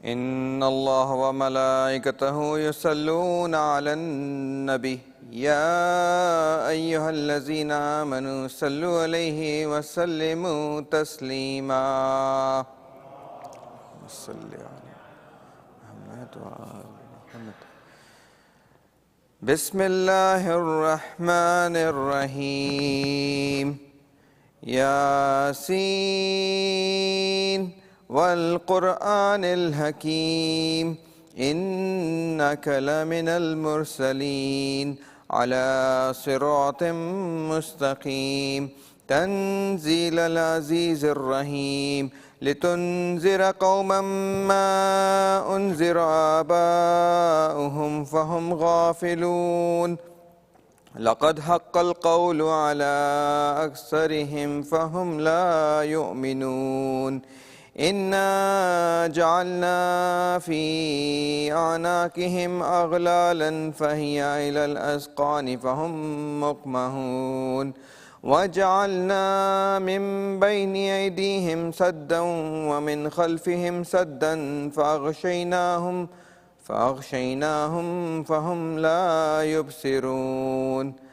إن الله وملائكته يصلون على النبي يا أيها الذين آمنوا صلوا عليه وسلموا تسليما. صل على محمد وآل محمد. بسم الله الرحمن الرحيم. ياسين والقرآن الحكيم إنك لمن المرسلين على صراط مستقيم تنزيل العزيز الرحيم لتنذر قوما ما أنذر آباؤهم فهم غافلون لقد حق القول على أكثرهم فهم لا يؤمنون إنا جعلنا في أعناقهم أغلالا فهي إلى الأذقان فهم مقمحون وجعلنا من بين أيديهم سدا ومن خلفهم سدا فأغشيناهم فهم لا يبصرون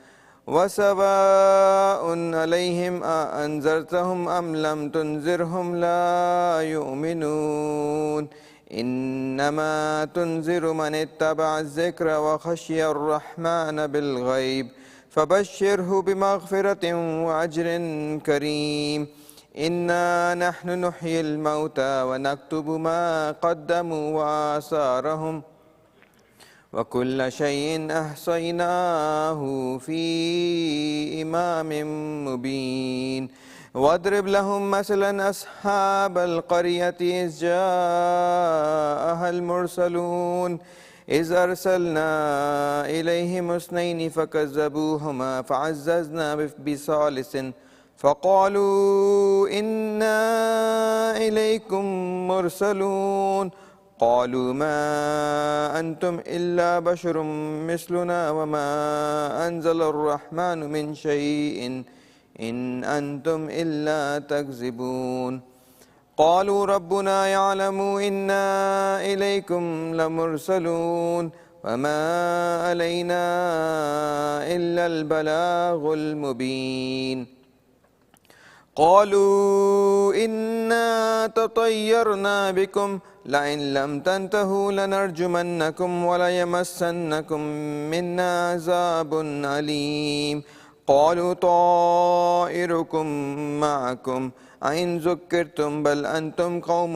وسواء عليهم أأنذرتهم أم لم تنذرهم لا يؤمنون إنما تنذر من اتبع الذكر وخشي الرحمن بالغيب فبشره بمغفرة وأجر كريم إنا نحن نحيي الموتى ونكتب ما قدموا وآثارهم وكل شيء أحصيناه في إمام مبين واضرب لهم مثلا أصحاب القرية إذ جاءها المرسلون إذ أرسلنا إليهم اثنين فكذبوهما فعززنا بثالث فقالوا إنا إليكم مرسلون قالوا ما أنتم إلا بشر مثلنا وما أنزل الرحمن من شيء إن أنتم إلا تكذبون قالوا ربنا يعلم إنا إليكم لمرسلون وما علينا إلا البلاغ المبين قالوا إنا تطيرنا بكم لئن لم تنتهوا لنرجمنكم وليمسنكم منا عذاب أليم قالوا طائركم معكم أئن ذكرتم بل أنتم قوم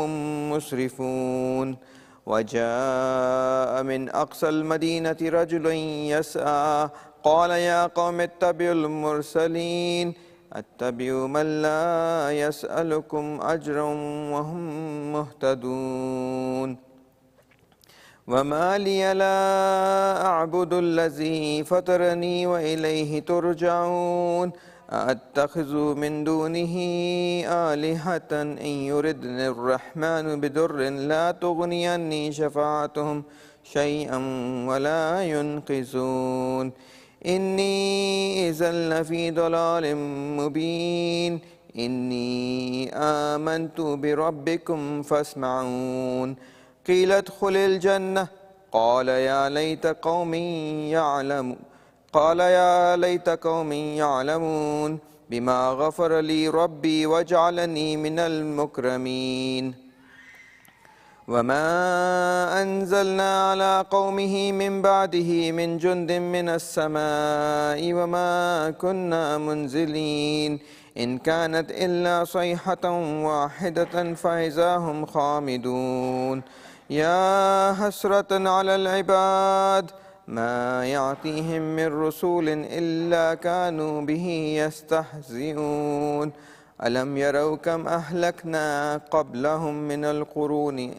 مسرفون وجاء من أقصى المدينة رجل يسعى قال يا قوم اتبعوا المرسلين اتبعوا من لا يسألكم أجرا وهم مهتدون وما لي لا أعبد الذي فطرني وإليه ترجعون أتخذ من دونه آلهة إن يردني الرحمن بضر لا تغني عني شفاعتهم شيئا ولا ينقذون إني إذا لفي ضلال مبين إني آمنت بربكم فاسمعون قيل ادخل الجنة قال يا ليت قومي يعلمون بما غفر لي ربي وجعلني من المكرمين وما أنزلنا على قومه من بعده من جند من السماء وما كنا منزلين إن كانت إلا صيحة واحدة فإذا هم خامدون يا حسرة على العباد ما يعطيهم من رسول إلا كانوا به يستهزئون ألم يروا كم أهلكنا قبلهم من القرون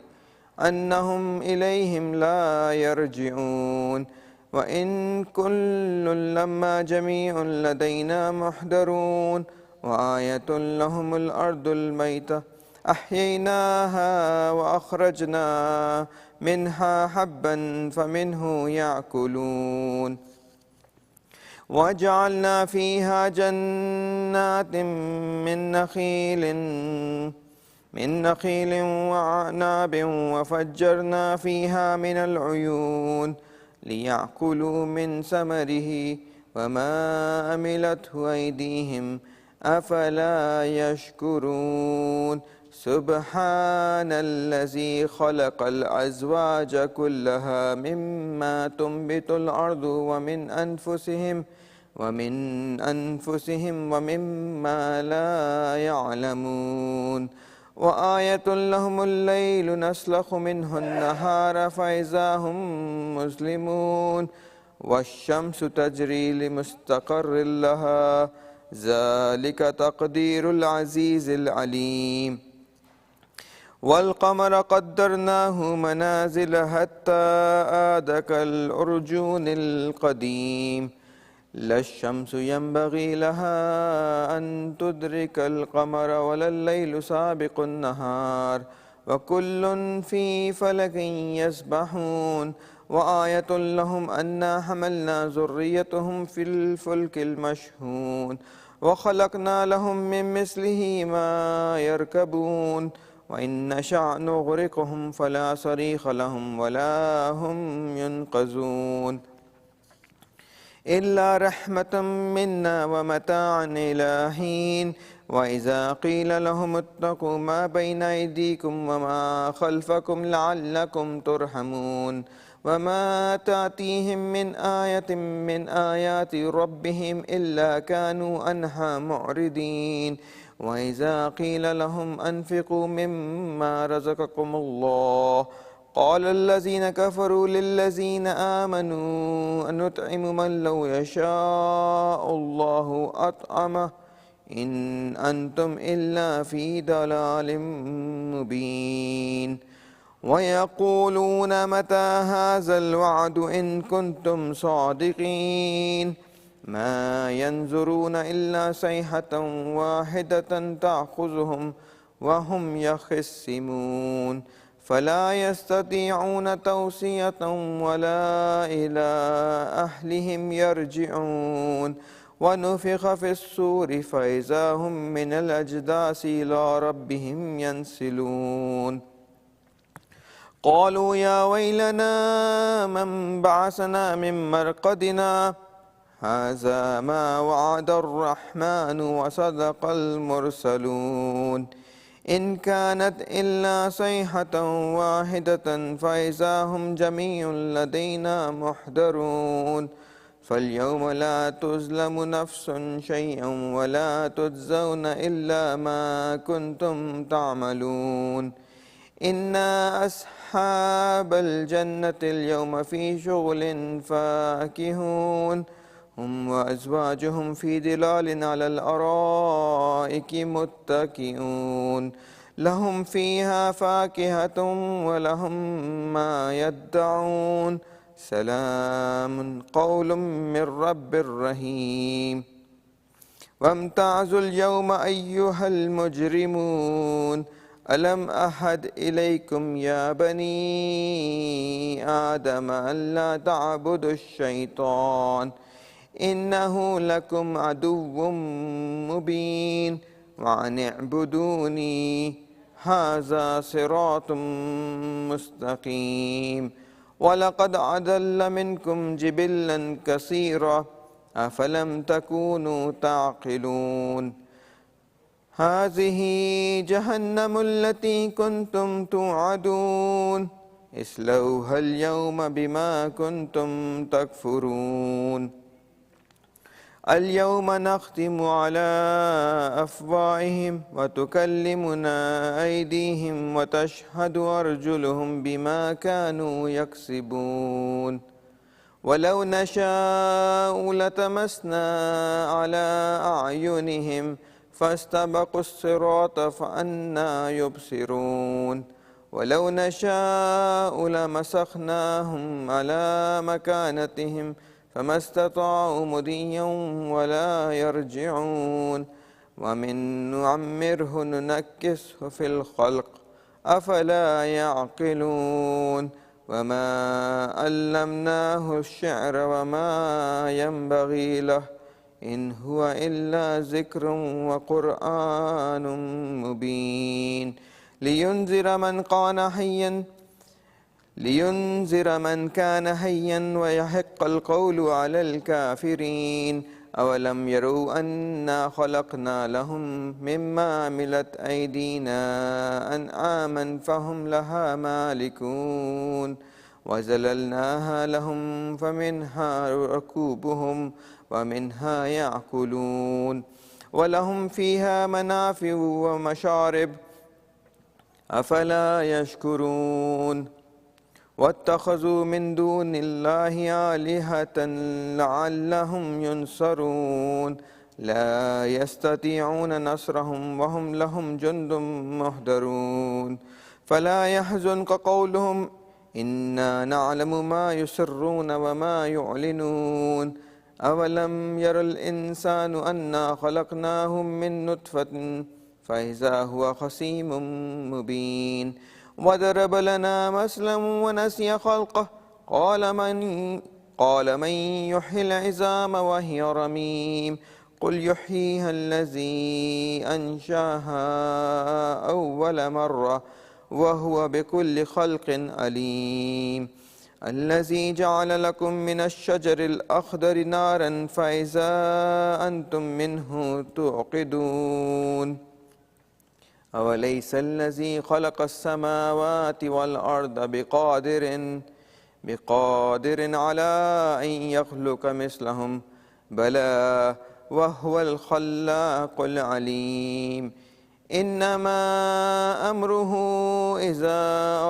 أنهم إليهم لا يرجعون وإن كل لما جميع لدينا محضرون وآية لهم الأرض الميتة أحييناها وأخرجنا منها حبا فمنه يأكلون وجعلنا فيها جنات من نخيل من نخيل وأعناب وفجرنا فيها من العيون ليأكلوا من ثمره وما عملته أيديهم أفلا يشكرون سبحان الذي خلق الأزواج كلها مما تنبت الأرض ومن أنفسهم ومما لا يعلمون وآية لهم الليل نسلخ منه النهار فإذا هم مسلمون والشمس تجري لمستقر لها ذلك تقدير العزيز العليم والقمر قدرناه منازل حتى عاد كالعرجون القديم لا الشمس ينبغي لها أن تدرك القمر ولا الليل سابق النهار وكل في فلك يسبحون وآية لهم أنا حملنا ذريتهم في الفلك المشحون وخلقنا لهم من مثله ما يركبون وإن نشأ نغرقهم فلا صريخ لهم ولا هم ينقذون إلا رحمة منا ومتاعا إلى حين وإذا قيل لهم اتقوا ما بين أيديكم وما خلفكم لعلكم ترحمون وما تأتيهم من آية من آيات ربهم إلا كانوا عنها معرضين وإذا قيل لهم أنفقوا مما رزقكم الله قال الذين كفروا للذين آمنوا أنطعم من لو يشاء الله أطعمه إن أنتم إلا في ضلال مبين ويقولون متى هذا الوعد إن كنتم صادقين ما ينظرون إلا صيحة واحدة تأخذهم وهم يخصمون فلا يستطيعون توصية ولا إلى أهلهم يرجعون ونفخ في الصور فإذا هم من الأجداث إلى ربهم ينسلون قالوا يا ويلنا من بعثنا من مرقدنا هذا ما وعد الرحمن وصدق المرسلون إن كانت إلا صيحة واحدة فإذا هم جميع لدينا محضرون فاليوم لا تظلم نفس شيئا ولا تجزون إلا ما كنتم تعملون إنا أصحاب الجنة اليوم في شغل فاكهون هم وأزواجهم في ظلال على الأرائك متكئون لهم فيها فاكهة ولهم ما يدعون سلام قول من رب رحيم وامتازوا اليوم أيها المجرمون ألم أحد إليكم يا بني آدم ألا تعبدوا الشيطان إنه لكم عدو مبين وأن اعبدوني هذا صراط مستقيم ولقد أضل منكم جبلا كثيرا أفلم تكونوا تعقلون هذه جهنم التي كنتم توعدون اصلوها اليوم بما كنتم تكفرون اليوم نختم على أفواههم وتكلمنا أيديهم وتشهد أرجلهم بما كانوا يكسبون ولو نشاء لتمسنا على أعينهم فاستبقوا الصراط فأنى يبصرون ولو نشاء لمسخناهم على مكانتهم فما استطاعوا مضيا ولا يرجعون ومن نعمره ننكسه في الخلق أفلا يعقلون وما علمناه الشعر وما ينبغي له إن هو إلا ذكر وقرآن مبين لينذر من كان حيا ويحق القول على الكافرين أولم يروا أنا خلقنا لهم مما عملت أيدينا أنعاما فهم لها مالكون وذللناها لهم فمنها ركوبهم ومنها يأكلون ولهم فيها منافع ومشارب أفلا يشكرون واتخذوا من دون الله آلهة لعلهم ينصرون لا يستطيعون نصرهم وهم لهم جند محضرون فلا يحزنك قولهم إنا نعلم ما يسرون وما يعلنون أولم ير الإنسان أنا خلقناهم من نطفة فإذا هو خصيم مبين وضرب لنا مثلا ونسي خلقه قال من يحيي العظام وهي رميم قل يحييها الذي أنشاها أول مرة وهو بكل خلق عليم الذي جعل لكم من الشجر الأخضر نارا فإذا أنتم منه توقدون أوليس الذي خلق السماوات والأرض بقادر على أن يخلق مثلهم بلى وهو الخلاق العليم إنما أمره إذا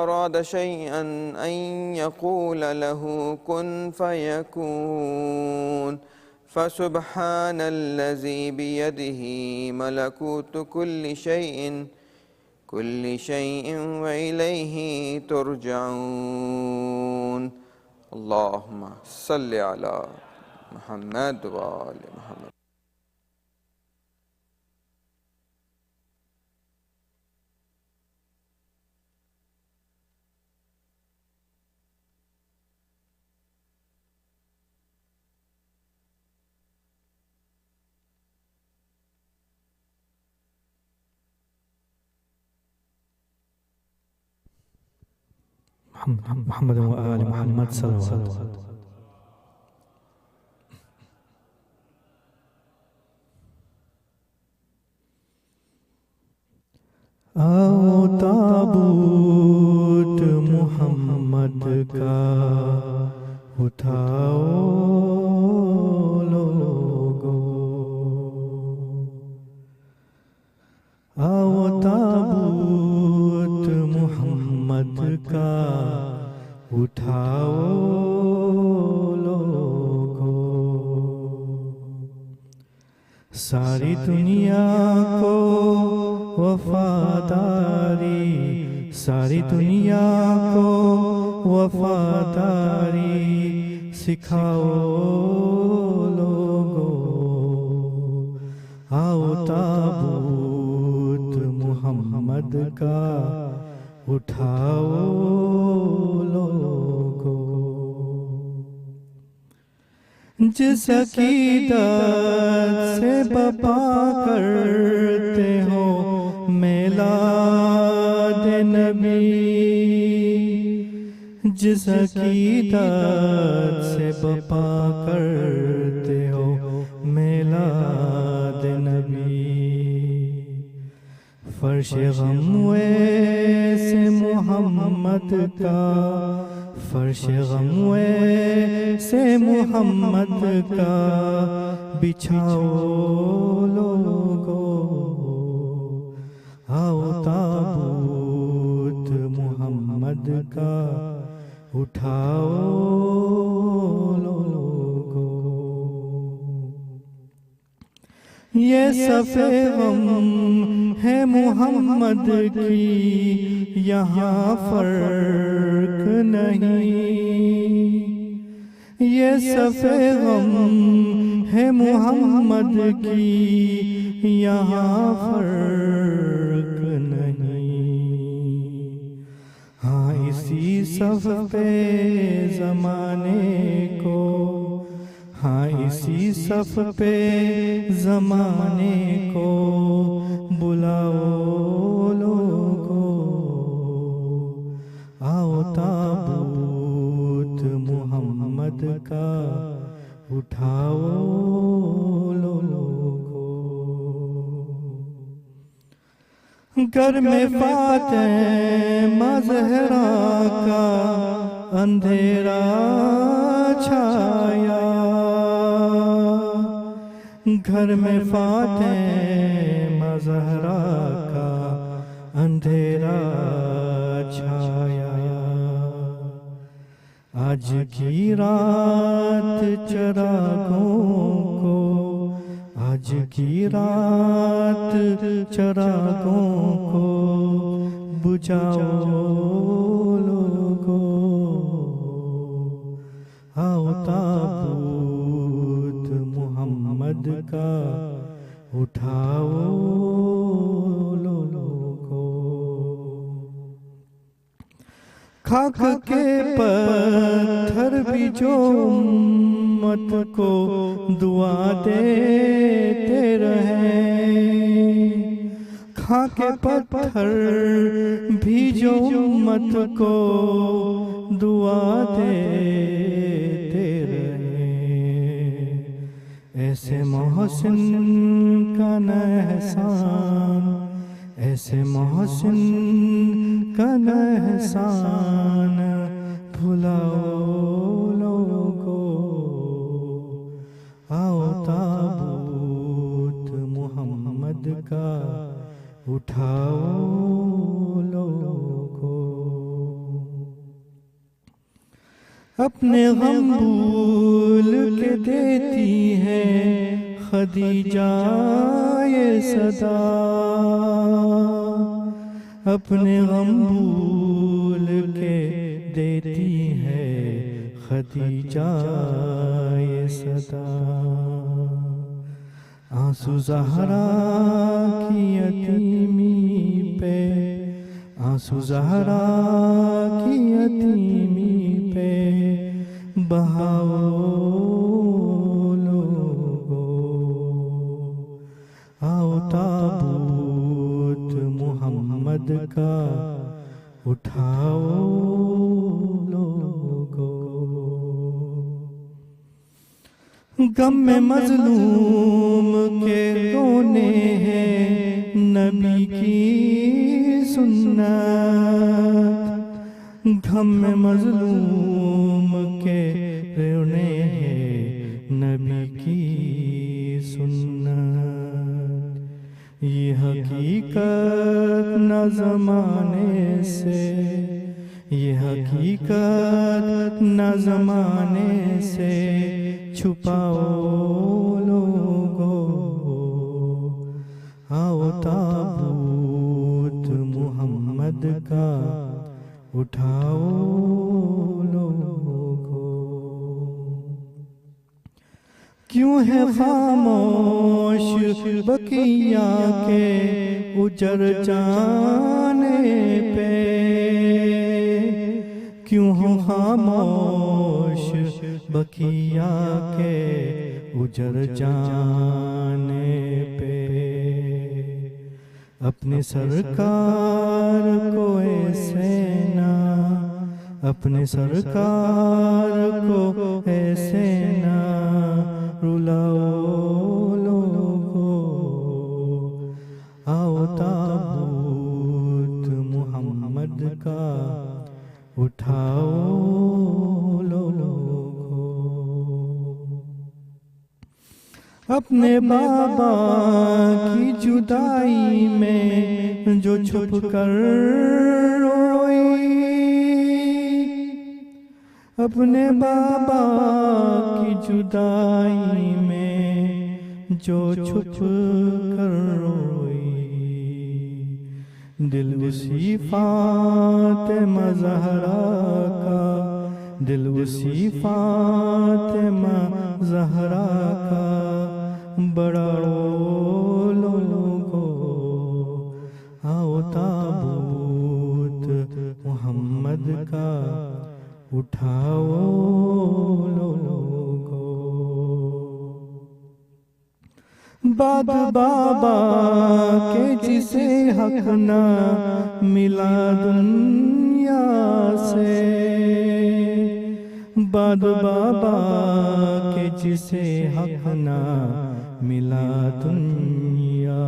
أراد شيئا أن يقول له كن فيكون فسبحان الذي بيده ملكوت كل شيء وإليه ترجعون اللهم صل على محمد وآل محمد. محمد وآل محمد صلوات. آؤ تابوت محمد کا اٹھاؤ لوگو، آؤ تابوت محمد کا اٹھاؤ لوگو، ساری دنیا کو وفاداری، ساری دنیا کو وفاداری سکھاؤ لوگو، آؤ تابوت محمد کا اٹھاؤ لوگو، جس عقیدت سے بپا کرتے ہو میلاد نبی، جس عقیدت سے بپا کرتے ہو میلاد نبی، فرش غم سے محمد کا، فرش غم سے محمد کا بچھاؤ لوگو، آؤ تابوت محمد کا اٹھاؤ لوگو، یہ صفِ غم ہے محمد کی یہاں فرق نہیں، یہ صفِ غم ہے محمد کی یہاں فرق نہیں، ہاں اسی صف پہ زمانے کو، ہاں اسی صف پہ زمانے کو بلاؤ لوگو، محمد کا اٹھاؤ لوگو. گھر میں فاطمہ زہرا کا اندھیرا چھایا، گھر میں فاطمہ زہرا کا اندھیرا چھایا. آج کی رات چراغوں کو، آج کی رات چراغوں کو بجھاؤ لوگو. آؤ تابوت محمد کا اٹھاؤ لوگو. خاک کے پتھر بھی جو امت کو دعا دیتے رہے، خاک کے پتھر بھی جو امت کو دعا دیتے رہے. ایسے محسن کا نہ احسان، ایسے محسن کا نہ احسان بھلاؤ لوگو. آؤ تابوت محمد کا اٹھاؤ لوگو. اپنے غم بھول کے دیتی ہے خدیجہ یہ صدا، اپنے غم بھول کے دیتی ہے خدیجہ یہ صدا. آنسو زہرا کی یتیمی پہ، آنسو زہرا کی یتیمی پہ بہاؤ لوگو. آؤ تابوت محمد کا اٹھاؤ لوگو. غم میں مظلوم کے رونے ہیں نبی کی سنت، غم میں مظلوم کے رونے ہیں نبی کی سنت. یہ حقیقت نہ زمانے سے، یہ حقیقت نہ زمانے سے چھپاؤ لوگو. آؤ تابوت محمد کا اٹھاؤ لوگو. کیوں ہے خاموش بقیہ کے اجر جانے پہ، کیوں ہو خاموش بقیہ کے اجر جانے پہ. اپنے سرکار کو ایسے نہ، اپنے سرکار کو ایسے نہ رلاؤ لوگو. آؤ تابوت محمد کا اٹھاؤ لوگو. اپنے بابا کی جدائی میں جو چھپ کر روئی، اپنے بابا کی جدائی میں جو چھپ کر روئی، دل اسی فاطمہ زہرا کا، دل اسی فاطمہ زہرا کا بڑھاؤ لوگو. آؤ تابوت محمد کا اٹھاؤ لوگو. بعد بابا کے جسے حق نہ ملا دنیا سے، बाद बाबा के जिसे हक ना मिला दुनिया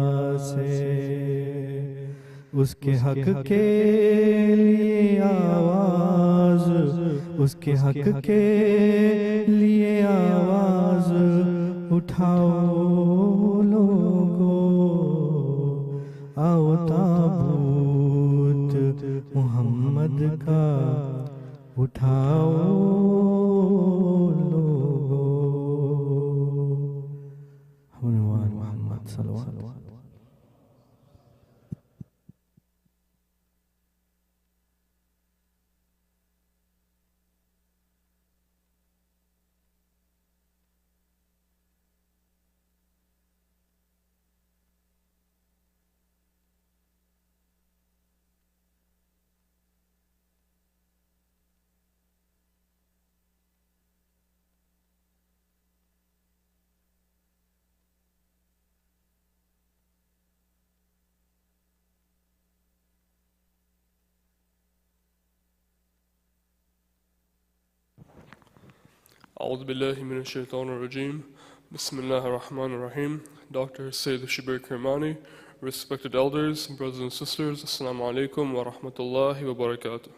से, उसके हक के लिए आवाज, उसके हक के लिए आवाज उठाओ लोगो, आओ ताबूत मोहम्मद का उठाओ लोगो। मोहम्मद सल्लल्लाहु। أعوذ بالله من الشيطان الرجيم. بسم الله الرحمن الرحيم. Dr. Sayyid Shabbir Kirmani, respected elders, brothers and sisters, Assalamu alaikum wa rahmatullahi wa barakatuh.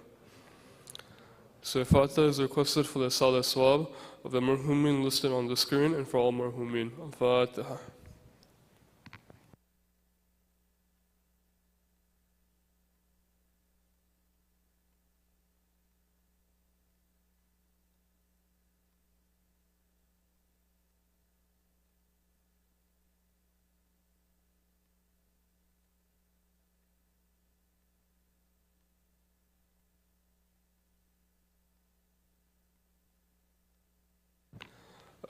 So Fatiha is requested for the Salah Swab of the marhumin listed on the screen and for all marhumin. Al-Fatiha.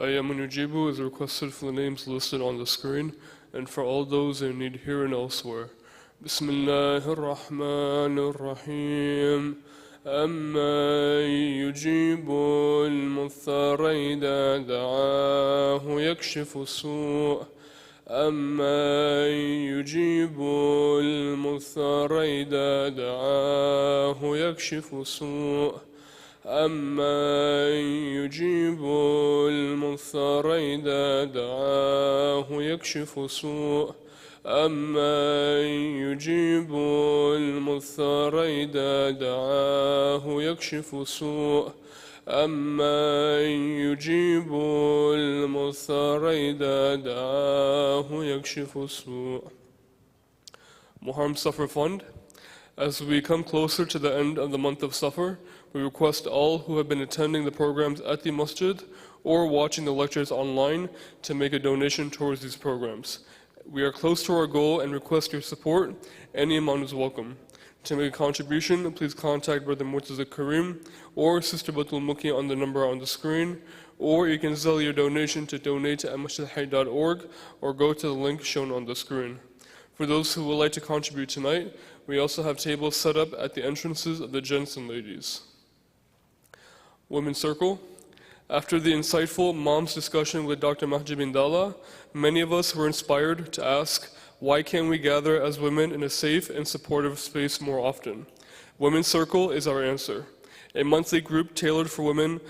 Ayyamun Yujibu is requested for the names listed on the screen and for all those in need here and elsewhere. Bismillahir Rahmanir Rahim. أَمَّن يُجِيبُ الْمُضْطَرَّ إِذَا دَعَاهُ يَكْشِفُ السُّوءَ أَمَّن يُجِيبُ الْمُضْطَرَّ إِذَا دَعَاهُ يَكْشِفُ السُّوءَ أَمَّن يُجِيبُ الْمُضْطَرَّ إِذَا دَعَاهُ يَكْشِفُ السُّوءَ أَمَّن يُجِيبُ الْمُضْطَرَّ إِذَا دَعَاهُ يَكْشِفُ السُّوءَ أَمَّن يُجِيبُ الْمُضْطَرَّ إِذَا دَعَاهُ يَكْشِفُ السُّوءَ. Muharram Safar Fund. As we come closer to the end of the month of Safar, we request all who have been attending the programs at the Masjid or watching the lectures online to make a donation towards these programs. We are close to our goal and request your support. Any amount is welcome. To make a contribution, please contact Brother Murtaza Karim or Sister Batul Muki on the number on the screen, or you can sell your donation to donate@masjidhayy.org or go to the link shown on the screen. For those who would like to contribute tonight, we also have tables set up at the entrances of the gents and ladies. Women's Circle. After the insightful Mom's discussion with Dr. Mahdi bin Dalla, many of us were inspired to ask, why can't we gather as women in a safe and supportive space more often? Women's Circle is our answer. A monthly group tailored for women,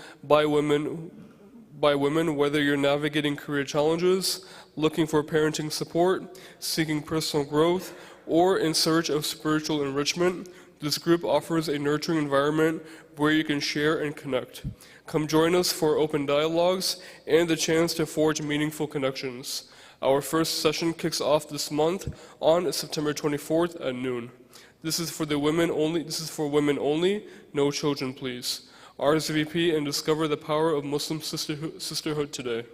whether you're navigating career challenges, looking for parenting support, seeking personal growth, or in search of spiritual enrichment. This group offers a nurturing environment where you can share and connect. Come join us for open dialogues and the chance to forge meaningful connections. Our first session kicks off this month on September 24th at noon. This is for women only, no children please. RSVP and discover the power of Muslim sisterhood today.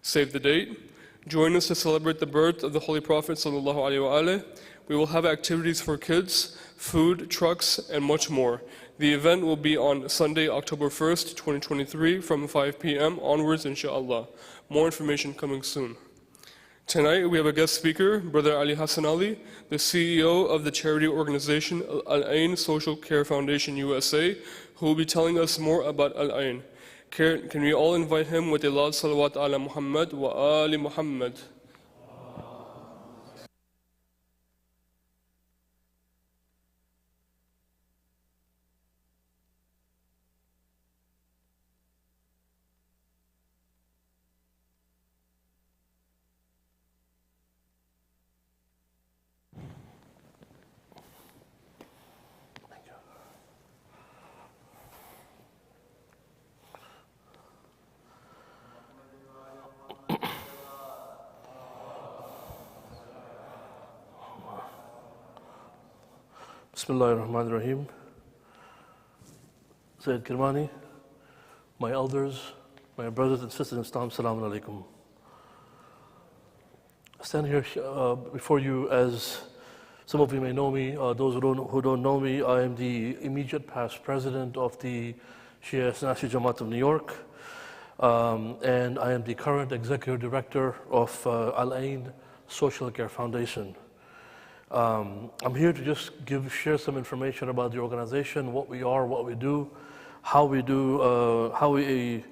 Save the date. Join us to celebrate the birth of the Holy Prophet ﷺ. We will have activities for kids, food, trucks, and much more. The event will be on Sunday, October 1st, 2023 from 5 p.m. onwards, inshallah. More information coming soon. Tonight we have a guest speaker, Brother Ali Hassan Ali, the CEO of the charity organization Al-Ain Social Care Foundation USA, who will be telling us more about Al-Ain. Can we all invite him with a loud salawat ala Muhammad wa ali Muhammad? Bismillah ar-Rahman ar-Rahim. Sayyid Kirmani, my elders, my brothers and sisters in Islam, Assalamu alaikum. I stand here before you as some of you may know me. Those who don't know me, I am the immediate past president of the Shia National Jamaat of New York, and I am the current executive director of Al-Ain Social Care Foundation. I'm here to just share some information about the organization, what we are, what we do, how we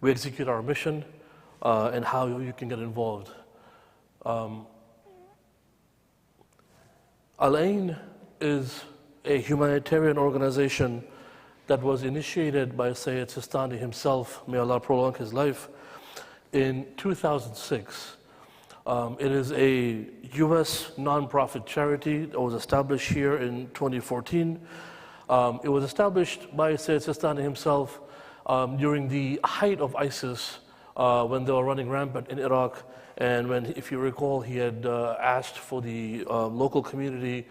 execute our mission, and how you can get involved. Al-Ain is a humanitarian organization that was initiated by Sayyid Sistani himself, may Allah prolong his life, in 2006. It is a US nonprofit charity that was established here in 2014. It was established by Sayyid Sistani himself during the height of ISIS, when they were running rampant in Iraq, and when, if you recall, he had asked for the local community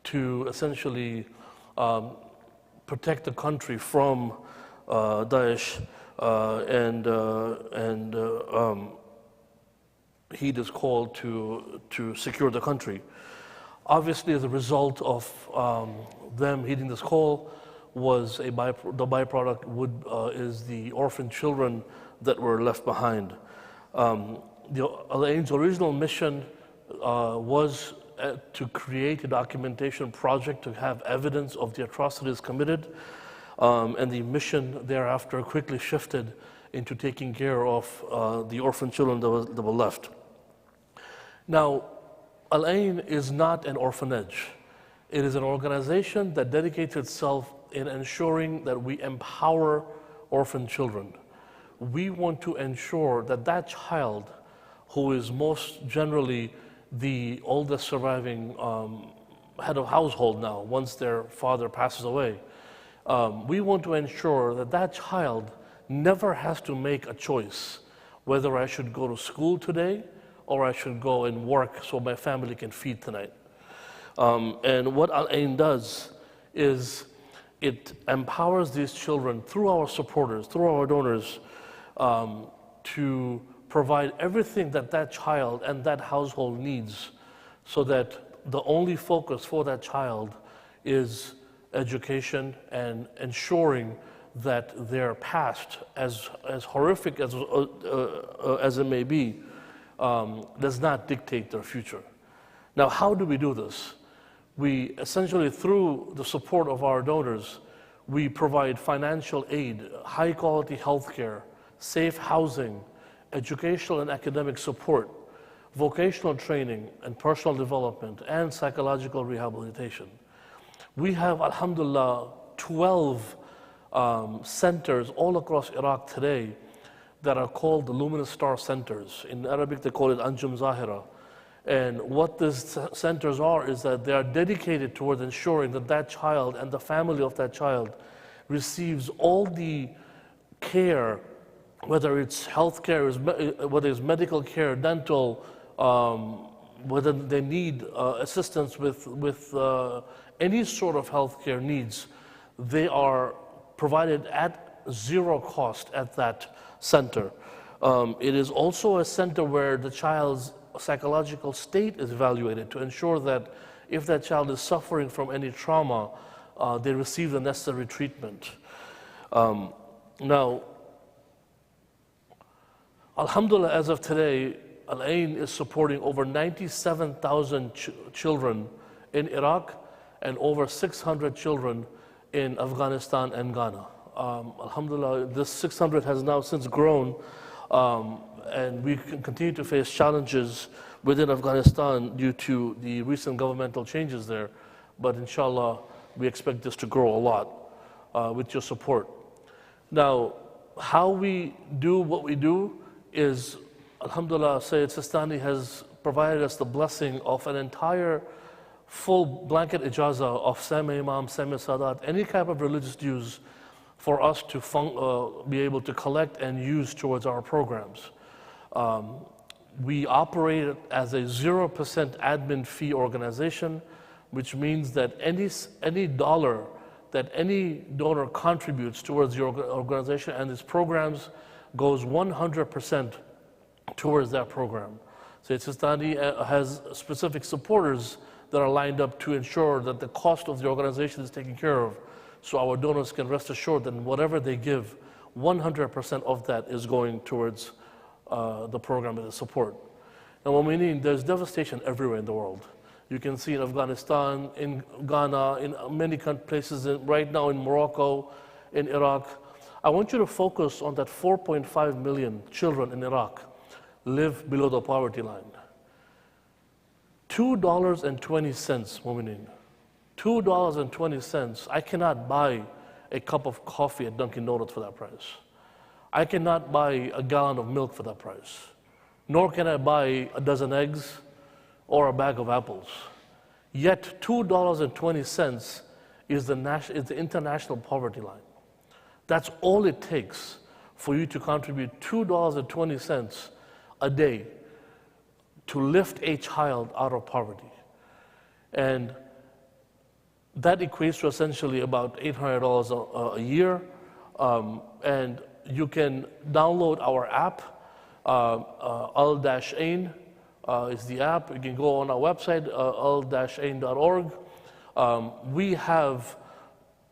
to essentially protect the country from Daesh, and he is called to secure the country. Obviously, as a result of them heeding this call, was the byproduct is the orphan children that were left behind. Al-Ain's original mission was to create a documentation project to have evidence of the atrocities committed, and the mission thereafter quickly shifted into taking care of the orphan children that were left. Now, Al-Ain is not an orphanage. It is an organization that dedicates itself in ensuring that we empower orphan children. We want to ensure that that child, who is most generally the oldest surviving head of household now, once their father passes away, we want to ensure that that child never has to make a choice whether I should go to school today or I should go and work so my family can feed tonight. And what Al-Ain does is it empowers these children through our supporters, through our donors, to provide everything that that child and that household needs, so that the only focus for that child is education and ensuring that their past, as horrific as it may be, does not dictate their future. Now, how do we do this? We essentially, through the support of our donors, we provide financial aid, high quality healthcare, safe housing, educational and academic support, vocational training and personal development, and psychological rehabilitation. We have, alhamdulillah, 12 centers all across Iraq today that are called the Luminous Star Centers. In Arabic, they call it Anjum Zahira. And what these centers are is that they are dedicated towards ensuring that that child and the family of that child receives all the care, whether it's health care, whether it's medical care, dental, whether they need assistance with any sort of health care needs, they are provided at zero cost at that center. It is also a center where the child's psychological state is evaluated to ensure that if that child is suffering from any trauma, they receive the necessary treatment. Now, alhamdulillah, as of today, Al-Ain is supporting over 97,000 children in Iraq and over 600 children in Afghanistan and Ghana. Alhamdulillah, this 600 has now since grown, and we can continue to face challenges within Afghanistan due to the recent governmental changes there. But inshallah, we expect this to grow a lot with your support. Now, how we do what we do is, alhamdulillah, Sayyid Sistani has provided us the blessing of an entire full blanket ijazah of Sami Imam, Sami Sadat, any type of religious dues for us to be able to collect and use towards our programs. We operate as a 0% admin fee organization. which means that any dollar that any donor contributes towards your organization and its programs goes 100% towards that program. Sayyid Sistani has specific supporters that are lined up to ensure that the cost of the organization is taken care of, so our donors can rest assured that whatever they give, 100% of that is going towards the program and the support. Now, Mu'mineen, there's devastation everywhere in the world. You can see in Afghanistan, in Ghana, in many places, right now in Morocco, in Iraq. I want you to focus on that 4.5 million children in Iraq live below the poverty line. $2.20, Mu'mineen. $2.20. I cannot buy a cup of coffee at Dunkin' Donuts for that price. I cannot buy a gallon of milk for that price. Nor can I buy a dozen eggs or a bag of apples. Yet $2.20 is the international poverty line. That's all it takes for you to contribute $2.20 a day to lift a child out of poverty. And that equates to essentially about $800 a year. And you can download our app, Al-Ain is the app. You can go on our website, al-ain.org. We have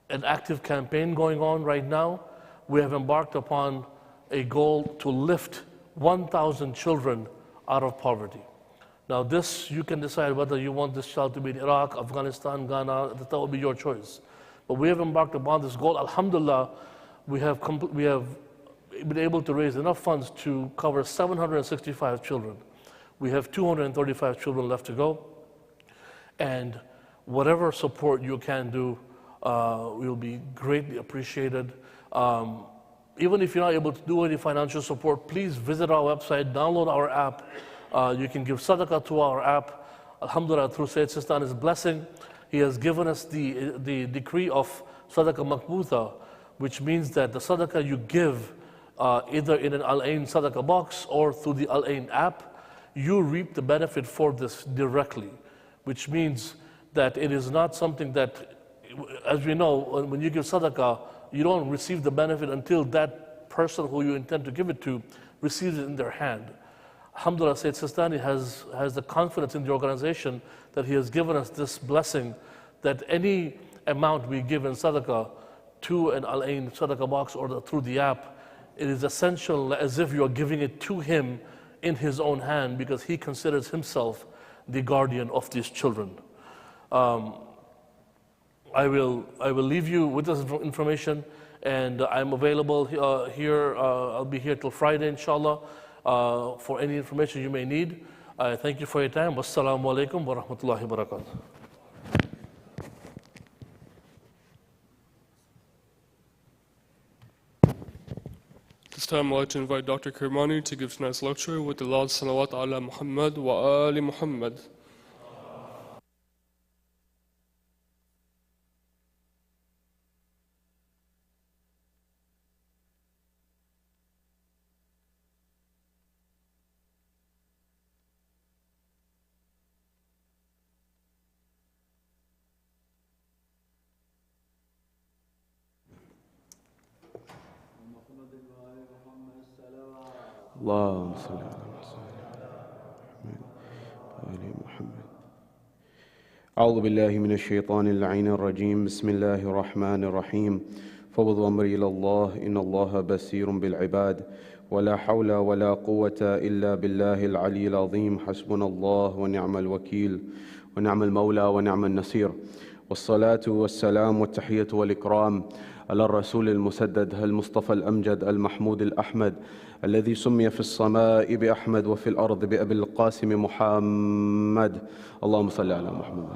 an active campaign going on right now. We have embarked upon a goal to lift 1,000 children out of poverty. Now this, you can decide whether you want this child to be in Iraq, Afghanistan, Ghana, that will be your choice. But we have embarked upon this goal. Alhamdulillah, we have been able to raise enough funds to cover 765 children. We have 235 children left to go. And whatever support you can do will be greatly appreciated. Even if you're not able to do any financial support, please visit our website, download our app. You can give sadaqah to our app. Alhamdulillah, through Sayyid Sistani's blessing, he has given us the decree of sadaqah makbutha, which means that the sadaqah you give either in an Al-Ain sadaqah box or through the Al-Ain app, you reap the benefit for this directly, which means that it is not something that, as we know, when you give sadaqah, you don't receive the benefit until that person who you intend to give it to receives it in their hand. Alhamdulillah, Sayyid Sistani has the confidence in the organization that he has given us this blessing that any amount we give in sadaqah to an Al-Ain sadaqah box or through the app, it is essential as if you are giving it to him in his own hand, because he considers himself the guardian of these children. I will leave you with this information, and I'm available here. I'll be here till Friday, inshallah, for any information you may need. I thank you for your time. Wassalamu alaikum wa rahmatullahi wa barakatuh. This time I'd like to invite Dr. Kirmani to give tonight's lecture with the loud salawat ala Muhammad wa ali Muhammad. اللهم صل على محمد. أعوذ بالله من الشيطان اللعين الرجيم. بسم الله الرحمن الرحيم. فوض أمري إلى الله إن الله بصير بالعباد ولا حول ولا قوة إلا بالله العلي العظيم. حسبنا الله ونعم الوكيل ونعم المولى ونعم النصير. والصلاة والسلام والتحية والإكرام على الرسول المسدد المصطفى الأمجد المحمود الأحمد الذي سمي في السماء بأحمد وفي الأرض بأبي القاسم محمد. اللهم صل على محمد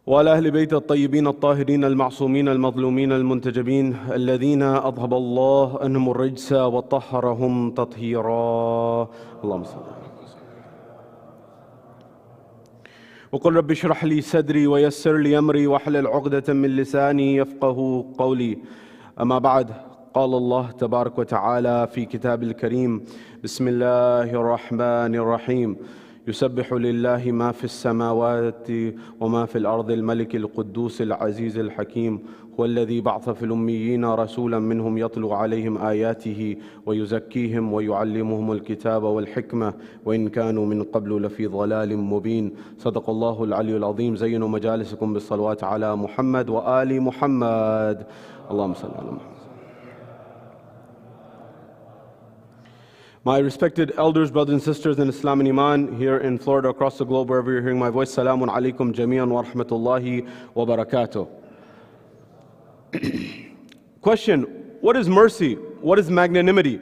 وعلى أهل بيت الطيبين الطاهرين المعصومين المظلومين المنتجبين الذين أذهب الله عنهم الرجس وطهرهم تطهيرا. اللهم صل على محمد. وقل رب اشرح لي صدري ويسر لي أمري واحلل عقدة من لساني يفقه قولي. أما بعد، قال الله تبارك وتعالى في كتاب الكريم: بسم الله الرحمن الرحيم. يسبح لله ما في السماوات وما في الأرض الملك القدوس العزيز الحكيم هو الذي بعث في الأميين رسولا منهم يتلو عليهم آياته ويزكيهم ويعلمهم الكتاب والحكمة وإن كانوا من قبل لفي ضلال مبين. صدق الله العلي العظيم. زينوا مجالسكم بالصلوات على محمد وآل محمد. اللهم صل على محمد. My respected elders, brothers and sisters in Islam and Iman here in Florida, across the globe, wherever you're hearing my voice, Salamun alaikum jami'an wa rahmatullahi wa barakatuh. Question: what is mercy? What is magnanimity?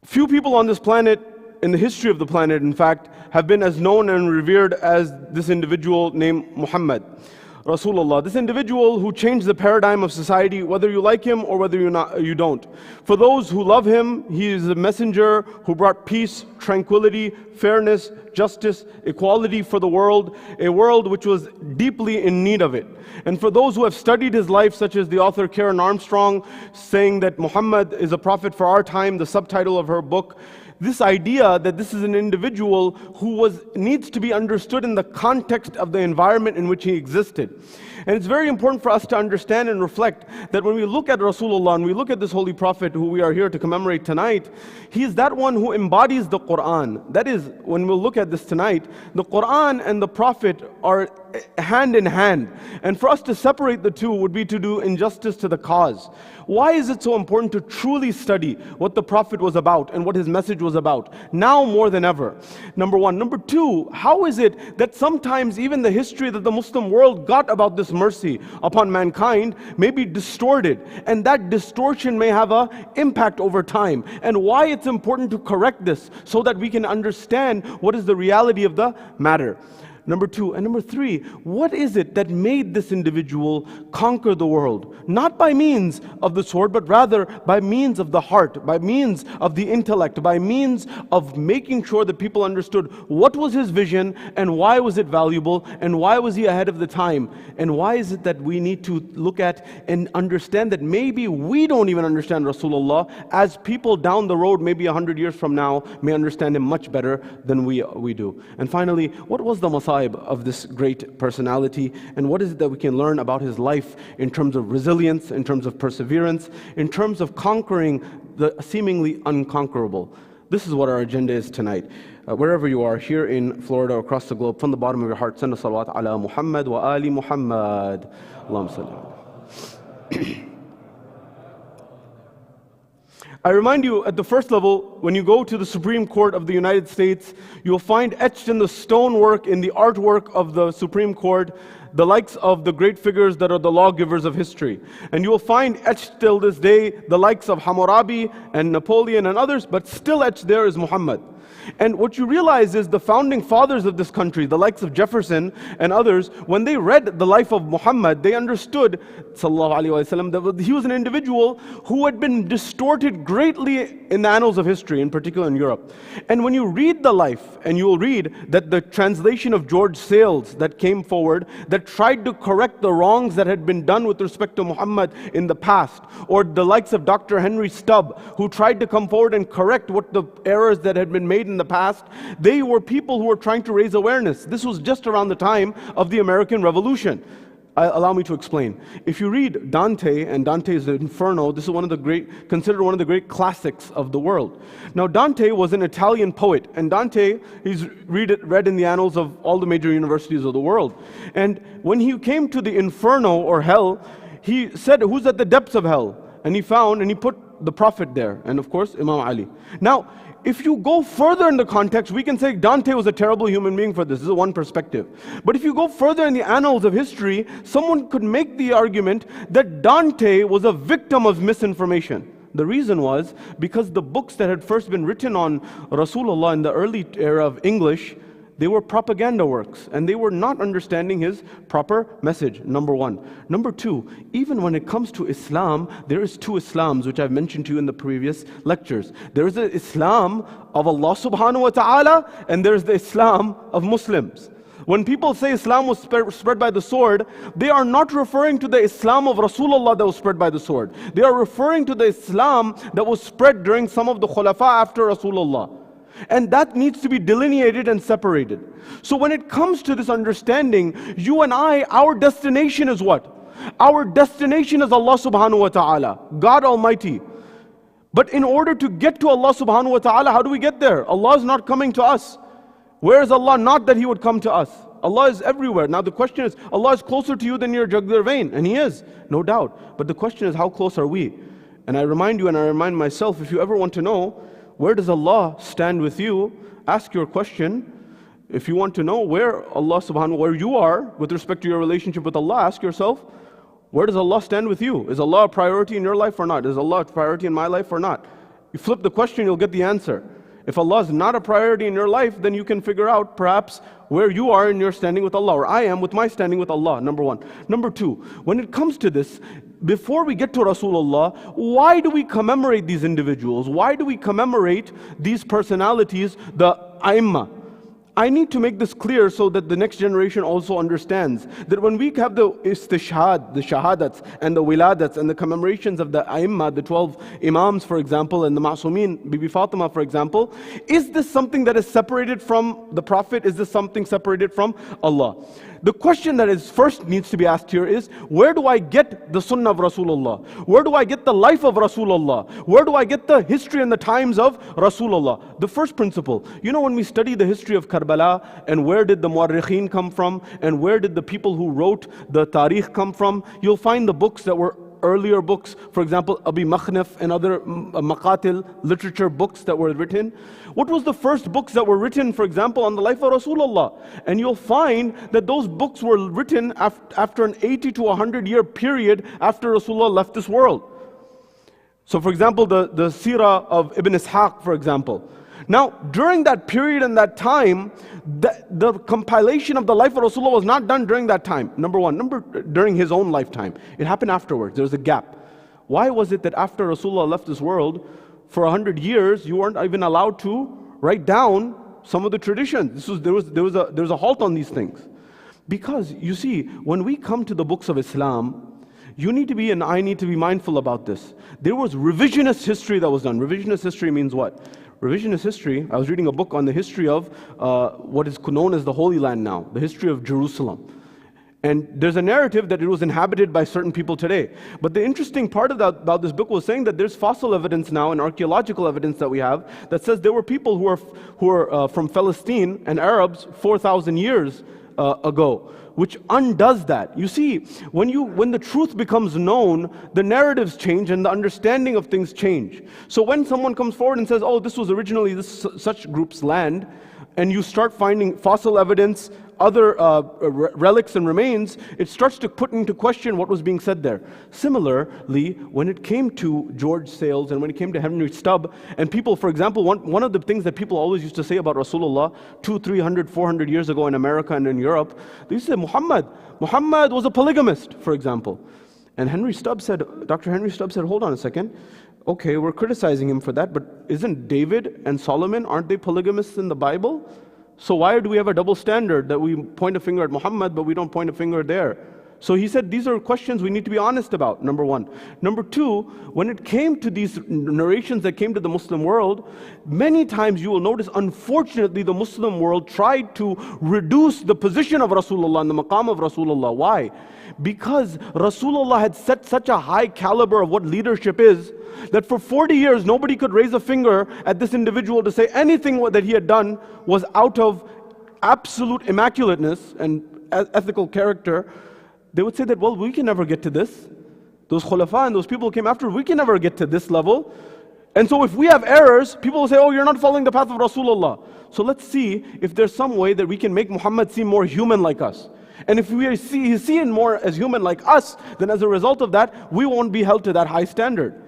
Few people on this planet, in the history of the planet, in fact, have been as known and revered as this individual named Muhammad Rasulullah. This individual who changed the paradigm of society, whether you like him or whether you don't. For those who love him, he is a messenger who brought peace, tranquility, fairness, justice, equality for the world, a world which was deeply in need of it. And for those who have studied his life, such as the author Karen Armstrong, saying that Muhammad is a prophet for our time, the subtitle of her book, this idea that this is an individual who needs to be understood in the context of the environment in which he existed. And it's very important for us to understand and reflect that when we look at Rasulullah and we look at this holy prophet who we are here to commemorate tonight, he is that one who embodies the Quran. That is, when we'll look at this tonight, the Quran and the prophet are hand in hand. And for us to separate the two would be to do injustice to the cause. Why is it so important to truly study what the prophet was about and what his message was about, now more than ever? Number one. Number two, how is it that sometimes even the history that the Muslim world got about this mercy upon mankind may be distorted, and that distortion may have an impact over time, and why it's important to correct this so that we can understand what is the reality of the matter. Number two. And number three, what is it that made this individual conquer the world? Not by means of the sword, but rather by means of the heart, by means of the intellect, by means of making sure that people understood what was his vision and why was it valuable and why was he ahead of the time. And why is it that we need to look at and understand that maybe we don't even understand Rasulullah, as people down the road, maybe 100 years from now, may understand him much better than we do. And finally, what was the masayib of this great personality, and what is it that we can learn about his life in terms of resilience, in terms of perseverance, in terms of conquering the seemingly unconquerable? This is what our agenda is tonight. Wherever you are, here in Florida or across the globe, from the bottom of your heart, send a salawat ala Muhammad wa ali Muhammad. Allahumma salli. I remind you, at the first level, when you go to the Supreme Court of the United States, you'll find etched in the stonework, in the artwork of the Supreme Court, the likes of the great figures that are the lawgivers of history. And you will find etched till this day the likes of Hammurabi and Napoleon and others, but still etched there is Muhammad. And what you realize is the founding fathers of this country, the likes of Jefferson and others, when they read the life of Muhammad, they understood, sallallahu alaihi wasallam, that he was an individual who had been distorted greatly in the annals of history, in particular in Europe. And when you read the life, and you will read that the translation of George Sales that came forward, that tried to correct the wrongs that had been done with respect to Muhammad in the past, or the likes of Dr. Henry Stubb, who tried to come forward and correct what the errors that had been made in the past, they were people who were trying to raise awareness. This was just around the time of the American Revolution. Allow me to explain. If you read Dante and Dante's Inferno, this is considered one of the great classics of the world. Now, Dante was an Italian poet, and Dante is read in the annals of all the major universities of the world. And when he came to the Inferno or hell, he said, "Who's at the depths of hell?" And he put the Prophet there, and of course, Imam Ali. Now, if you go further in the context, we can say Dante was a terrible human being for this. This is one perspective. But if you go further in the annals of history, someone could make the argument that Dante was a victim of misinformation. The reason was because the books that had first been written on Rasulullah in the early era of English, they were propaganda works, and they were not understanding his proper message, number one. Number two, even when it comes to Islam, there is two Islams, which I've mentioned to you in the previous lectures. There is the Islam of Allah subhanahu wa ta'ala, and there is the Islam of Muslims. When people say Islam was spread by the sword, they are not referring to the Islam of Rasulullah that was spread by the sword. They are referring to the Islam that was spread during some of the Khulafa after Rasulullah. And that needs to be delineated and separated. So when it comes to this understanding, you and I, our destination is what? Our destination is Allah subhanahu wa ta'ala, God Almighty. But in order to get to Allah subhanahu wa ta'ala, how do we get there? Allah is not coming to us. Where is Allah? Not that He would come to us. Allah is everywhere. Now the question is, Allah is closer to you than your jugular vein, and He is, no doubt. But the question is, how close are we? And I remind you, and I remind myself, if you ever want to know, where does Allah stand with you? Ask your question. If you want to know where Allah subhanahu, where you are with respect to your relationship with Allah, ask yourself, where does Allah stand with you? Is Allah a priority in your life or not? Is Allah a priority in my life or not? You flip the question, you'll get the answer. If Allah is not a priority in your life, then you can figure out perhaps where you are in your standing with Allah, or I am with my standing with Allah, number one. Number two, when it comes to this, before we get to Rasulullah, why do we commemorate these individuals? Why do we commemorate these personalities, the A'immah? I need to make this clear so that the next generation also understands that when we have the istishhad, the shahadats and the wiladats and the commemorations of the A'immah, the 12 Imams for example, and the Ma'sumin, Bibi Fatima for example, is this something that is separated from the Prophet? Is this something separated from Allah? The question that is first needs to be asked here is, where do I get the sunnah of Rasulullah? Where do I get the life of Rasulullah? Where do I get the history and the times of Rasulullah? The first principle, you know, when we study the history of Karbala and where did the mu'arrikhin come from and where did the people who wrote the tarikh come from, you'll find the books that were earlier books, for example, Abi Makhnaf and other maqatil, literature books that were written. What was the first books that were written, for example, on the life of Rasulullah? And you'll find that those books were written after an 80 to 100 year period after Rasulullah left this world. So for example, the seerah of Ibn Ishaq, for example. Now, during that period and that time, the compilation of the life of Rasulullah was not done during that time, number one. During his own lifetime. It happened afterwards. There was a gap. Why was it that after Rasulullah left this world, for 100 years, you weren't even allowed to write down some of the traditions? There was a halt on these things. Because, you see, when we come to the books of Islam, you need to be, and I need to be mindful about this. There was revisionist history that was done. Revisionist history means what? Revisionist history, I was reading a book on the history of what is known as the Holy Land now, the history of Jerusalem. And there's a narrative that it was inhabited by certain people today. But the interesting part about this book was saying that there's fossil evidence now and archaeological evidence that we have that says there were people who are from Palestine and Arabs 4,000 years ago, which undoes that. You see, when the truth becomes known, the narratives change and the understanding of things change. So when someone comes forward and says, oh, this was originally such group's land, and you start finding fossil evidence, other relics and remains, it starts to put into question what was being said there. Similarly, when it came to George Sales and when it came to Henry Stubb, and people, for example, one of the things that people always used to say about Rasulullah 200, 300, 400 years ago in America and in Europe, they used to say Muhammad was a polygamist, for example. And Dr. Henry Stubb said, hold on a second. Okay, we're criticizing him for that, but isn't David and Solomon, aren't they polygamists in the Bible? So why do we have a double standard that we point a finger at Muhammad, but we don't point a finger there? So he said these are questions we need to be honest about, number one. Number two, when it came to these narrations that came to the Muslim world, many times you will notice, unfortunately, the Muslim world tried to reduce the position of Rasulullah and the maqam of Rasulullah. Why? Because Rasulullah had set such a high caliber of what leadership is, that for 40 years nobody could raise a finger at this individual to say anything that he had done was out of absolute immaculateness and ethical character. They would say that, well, we can never get to this. Those khulafa and those people who came after, we can never get to this level. And so if we have errors, people will say, oh, you're not following the path of Rasulullah. So let's see if there's some way that we can make Muhammad seem more human like us. And if we see he's seen more as human like us, then as a result of that, we won't be held to that high standard.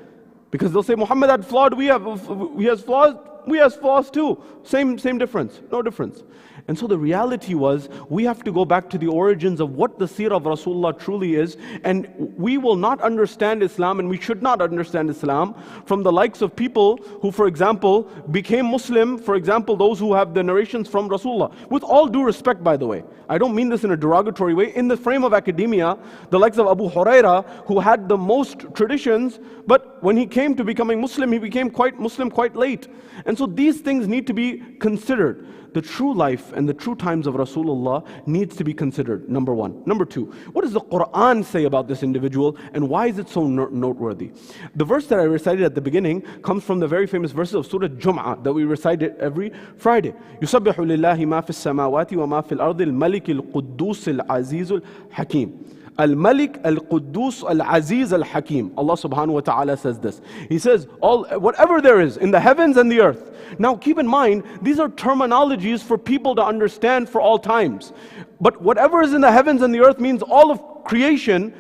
Because they'll say, Muhammad had flawed, he has flaws, we have flaws too. Same difference, no difference. And so the reality was, we have to go back to the origins of what the seerah of Rasulullah truly is, and we will not understand Islam, and we should not understand Islam from the likes of people who, for example, became Muslim, for example, those who have the narrations from Rasulullah. With all due respect, by the way, I don't mean this in a derogatory way, in the frame of academia, the likes of Abu Huraira, who had the most traditions, but when he came to becoming Muslim, he became Muslim quite late. And so these things need to be considered. The true life and the true times of Rasulullah needs to be considered, number one. Number two, what does the Quran say about this individual and why is it so noteworthy? The verse that I recited at the beginning comes from the very famous verses of Surah Jum'ah that we recite every Friday. يُسَبِّحُ لِلَّهِ مَا فِي السَّمَاوَاتِ وَمَا فِي الْأَرْضِ الْمَلِكِ الْقُدُّوسِ الْعَزِيزُ الْحَكِيمُ. Al-Malik, Al-Quddus, Al-Aziz, Al-Hakim. Allah subhanahu wa ta'ala says this. He says, whatever there is in the heavens and the earth. Now keep in mind, these are terminologies for people to understand for all times. But whatever is in the heavens and the earth means all of creation.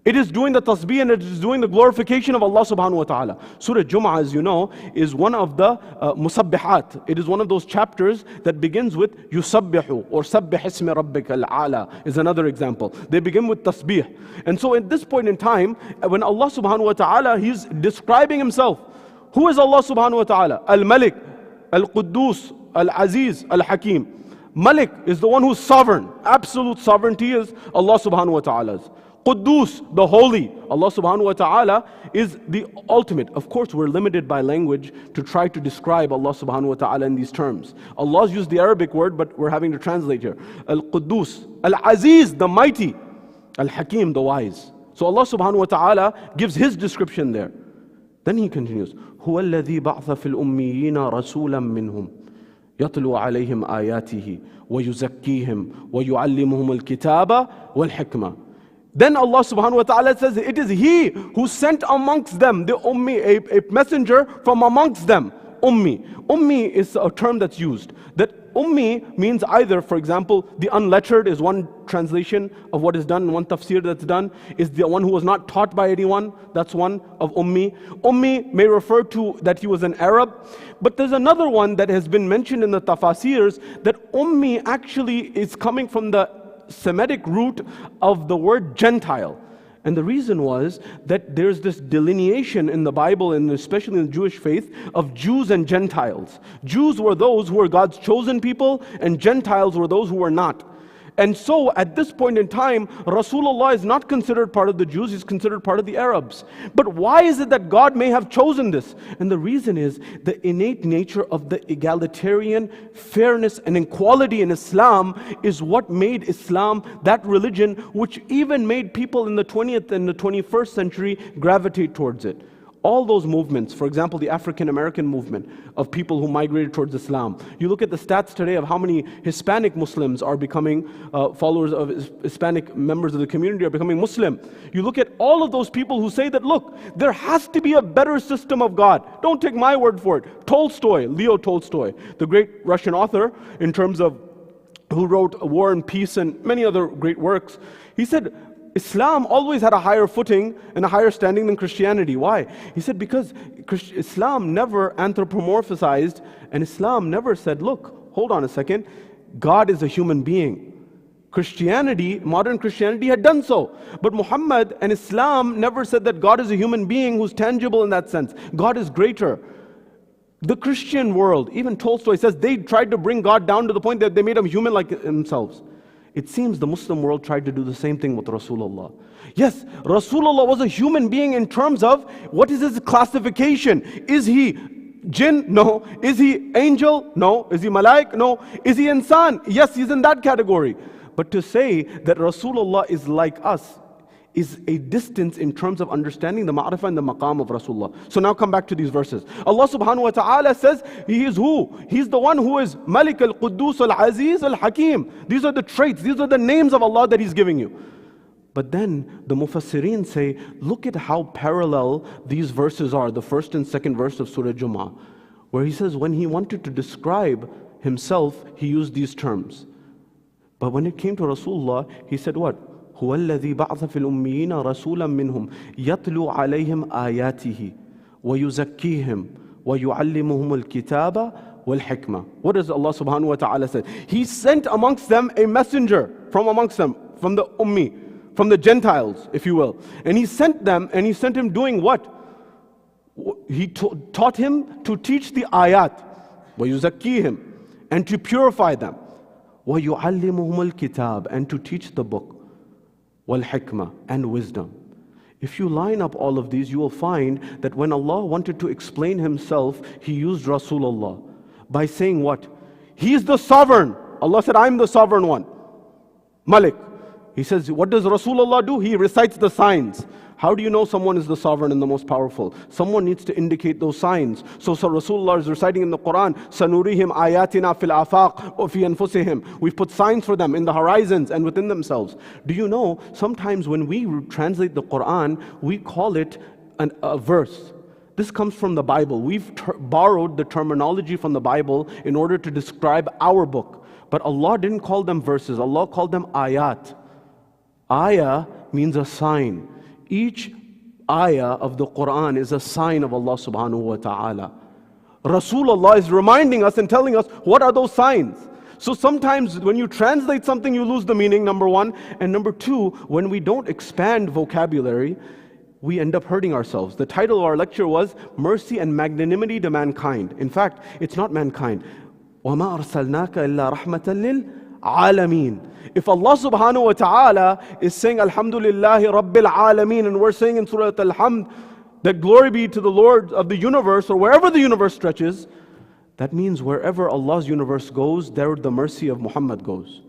It is doing the tasbih and it is doing the glorification of Allah subhanahu wa ta'ala. Surah Jum'ah, as you know, is one of the musabbihat. It is one of those chapters that begins with yusabbihu or sabbih ismi rabbika al-ala is another example. They begin with tasbih. And so at this point in time, when Allah subhanahu wa ta'ala, He's describing Himself. Who is Allah subhanahu wa ta'ala? Al-Malik, Al-Quddus, Al-Aziz, Al-Hakim. Malik is the one who's sovereign. Absolute sovereignty is Allah subhanahu wa ta'ala's. Quddus, the holy, Allah subhanahu wa ta'ala is the ultimate. Of course, we're limited by language to try to describe Allah subhanahu wa ta'ala in these terms. Allah's used the Arabic word, but we're having to translate here. Al-Quddus, Al-Aziz, the mighty, Al-Hakim, the wise. So Allah subhanahu wa ta'ala gives His description there. Then He continues, هُوَ الَّذِي بَعْثَ فِي الْأُمِّيِّينَ رَسُولًا مِّنْهُمْ يَتْلُو عَلَيْهِمْ آيَاتِهِ وَيُزَكِّيهِمْ وَيُعَلِّمُهُمُ الْكِتَابَ وَالْحِكْمَةَ. Then Allah subhanahu wa ta'ala says, it is He who sent amongst them, the Ummi, a messenger from amongst them. Ummi. Ummi is a term that's used. That Ummi means either, for example, the unlettered is one translation of what is done, one tafsir that's done, is the one who was not taught by anyone. That's one of Ummi. Ummi may refer to that he was an Arab. But there's another one that has been mentioned in the tafasirs, that Ummi actually is coming from the Semitic root of the word Gentile. And the reason was that there's this delineation in the Bible, and especially in the Jewish faith, of Jews and Gentiles. Jews were those who were God's chosen people, and Gentiles were those who were not. And so at this point in time, Rasulullah is not considered part of the Jews, he's considered part of the Arabs. But why is it that God may have chosen this? And the reason is the innate nature of the egalitarian fairness and equality in Islam is what made Islam that religion which even made people in the 20th and the 21st century gravitate towards it. All those movements, for example, the African American movement of people who migrated towards Islam. You look at the stats today of how many Hispanic Muslims are becoming followers of Hispanic members of the community are becoming Muslim. You look at all of those people who say that, look, there has to be a better system of God. Don't take my word for it. Tolstoy, Leo Tolstoy, the great Russian author in terms of who wrote War and Peace and many other great works, he said, Islam always had a higher footing and a higher standing than Christianity. Why? He said because Islam never anthropomorphized, and Islam never said, look, hold on a second, God is a human being. Christianity, modern Christianity had done so. But Muhammad and Islam never said that God is a human being who's tangible in that sense. God is greater. The Christian world, even Tolstoy says, they tried to bring God down to the point that they made him human like themselves. It seems the Muslim world tried to do the same thing with Rasulullah. Yes, Rasulullah was a human being in terms of what is his classification. Is he jinn? No. Is he angel? No. Is he malaik? No. Is he insan? Yes, he's in that category. But to say that Rasulullah is like us is a distance in terms of understanding the ma'rifah and the maqam of Rasulullah. So now come back to these verses. Allah subhanahu wa ta'ala says, He is who? He's the one who is Malik al-Quddus al-Aziz al-Hakim. These are the traits, these are the names of Allah that He's giving you. But then the Mufassirin say, look at how parallel these verses are, the first and second verse of Surah Jum'ah, where He says when He wanted to describe Himself, He used these terms. But when it came to Rasulullah, He said what? هو الذي بعث في الأميين رسولا منهم يتلو عليهم آياته ويزكيهم ويعلمهم الكتاب والحكمة. What does Allah subhanahu wa ta'ala say? He sent amongst them a messenger from amongst them, from the Ummi, from the Gentiles, if you will. And He sent them, and He sent him doing what? He taught him to teach the ayat, ويزكيهم, and to purify them, ويعلمهم الكتاب, and to teach the book, wal hikmah, and wisdom. If you line up all of these, you will find that when Allah wanted to explain Himself, He used Rasulullah by saying what? He is the sovereign. Allah said, I'm the sovereign one. Malik. He says, what does Rasulullah do? He recites the signs. How do you know someone is the sovereign and the most powerful? Someone needs to indicate those signs. So Rasulullah is reciting in the Quran, Sanurihim ayatina fil afaq wa fi anfusihim. We've put signs for them in the horizons and within themselves. Do you know, sometimes when we translate the Quran, we call it a verse. This comes from the Bible. We've borrowed the terminology from the Bible in order to describe our book. But Allah didn't call them verses. Allah called them ayat. Ayah means a sign. Each ayah of the Quran is a sign of Allah subhanahu wa ta'ala. Rasulullah is reminding us and telling us what are those signs. So sometimes when you translate something, you lose the meaning, number one. And number two, when we don't expand vocabulary, we end up hurting ourselves. The title of our lecture was Mercy and Magnanimity to Mankind. In fact, it's not mankind. وَمَا أَرْسَلْنَاكَ إِلَّا رَحْمَةً لِلْعَالَمِينَ. If Allah subhanahu wa ta'ala is saying Alhamdulillahi Rabbil Alameen, and we're saying in Surah Al-Hamd that glory be to the Lord of the universe, or wherever the universe stretches, that means wherever Allah's universe goes, there the mercy of Muhammad goes.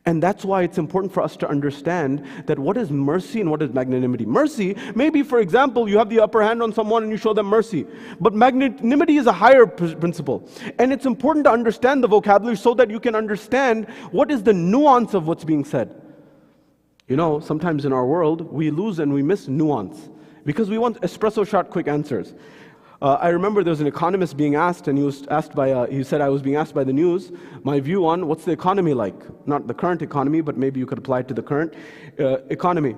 And that's why it's important for us to understand that what is mercy and what is magnanimity. Mercy, maybe for example, you have the upper hand on someone and you show them mercy. But magnanimity is a higher principle. And it's important to understand the vocabulary so that you can understand what is the nuance of what's being said. You know, sometimes in our world, we lose and we miss nuance because we want espresso shot quick answers. I remember there was an economist being asked, and he said, I was being asked by the news, my view on what's the economy like? Not the current economy, but maybe you could apply it to the current economy.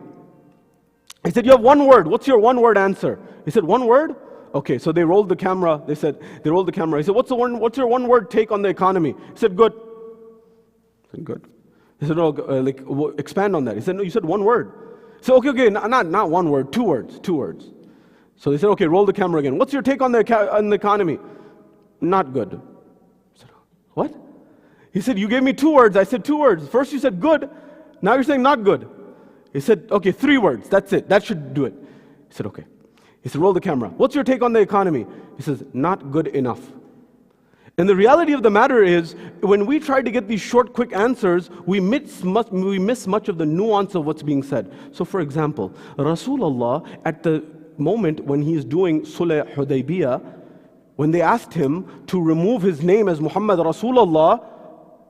He said, you have one word. What's your one word answer? He said, one word? Okay, so they rolled the camera. He said, what's your one word take on the economy? He said, good. I said, good. He said, no, expand on that. He said, no, you said one word. He said, okay, not one word, two words. So they said, okay, roll the camera again. What's your take on the economy? Not good. I said, what? He said, you gave me 2 words. I said 2 words. First you said good. Now you're saying not good. He said, okay, 3 words. That's it. That should do it. He said, okay. He said, roll the camera. What's your take on the economy? He says, not good enough. And the reality of the matter is, when we try to get these short, quick answers, we miss much of the nuance of what's being said. So for example, Rasulullah at the moment when he's doing Sulh Hudaybiyah, when they asked him to remove his name as Muhammad Rasulullah,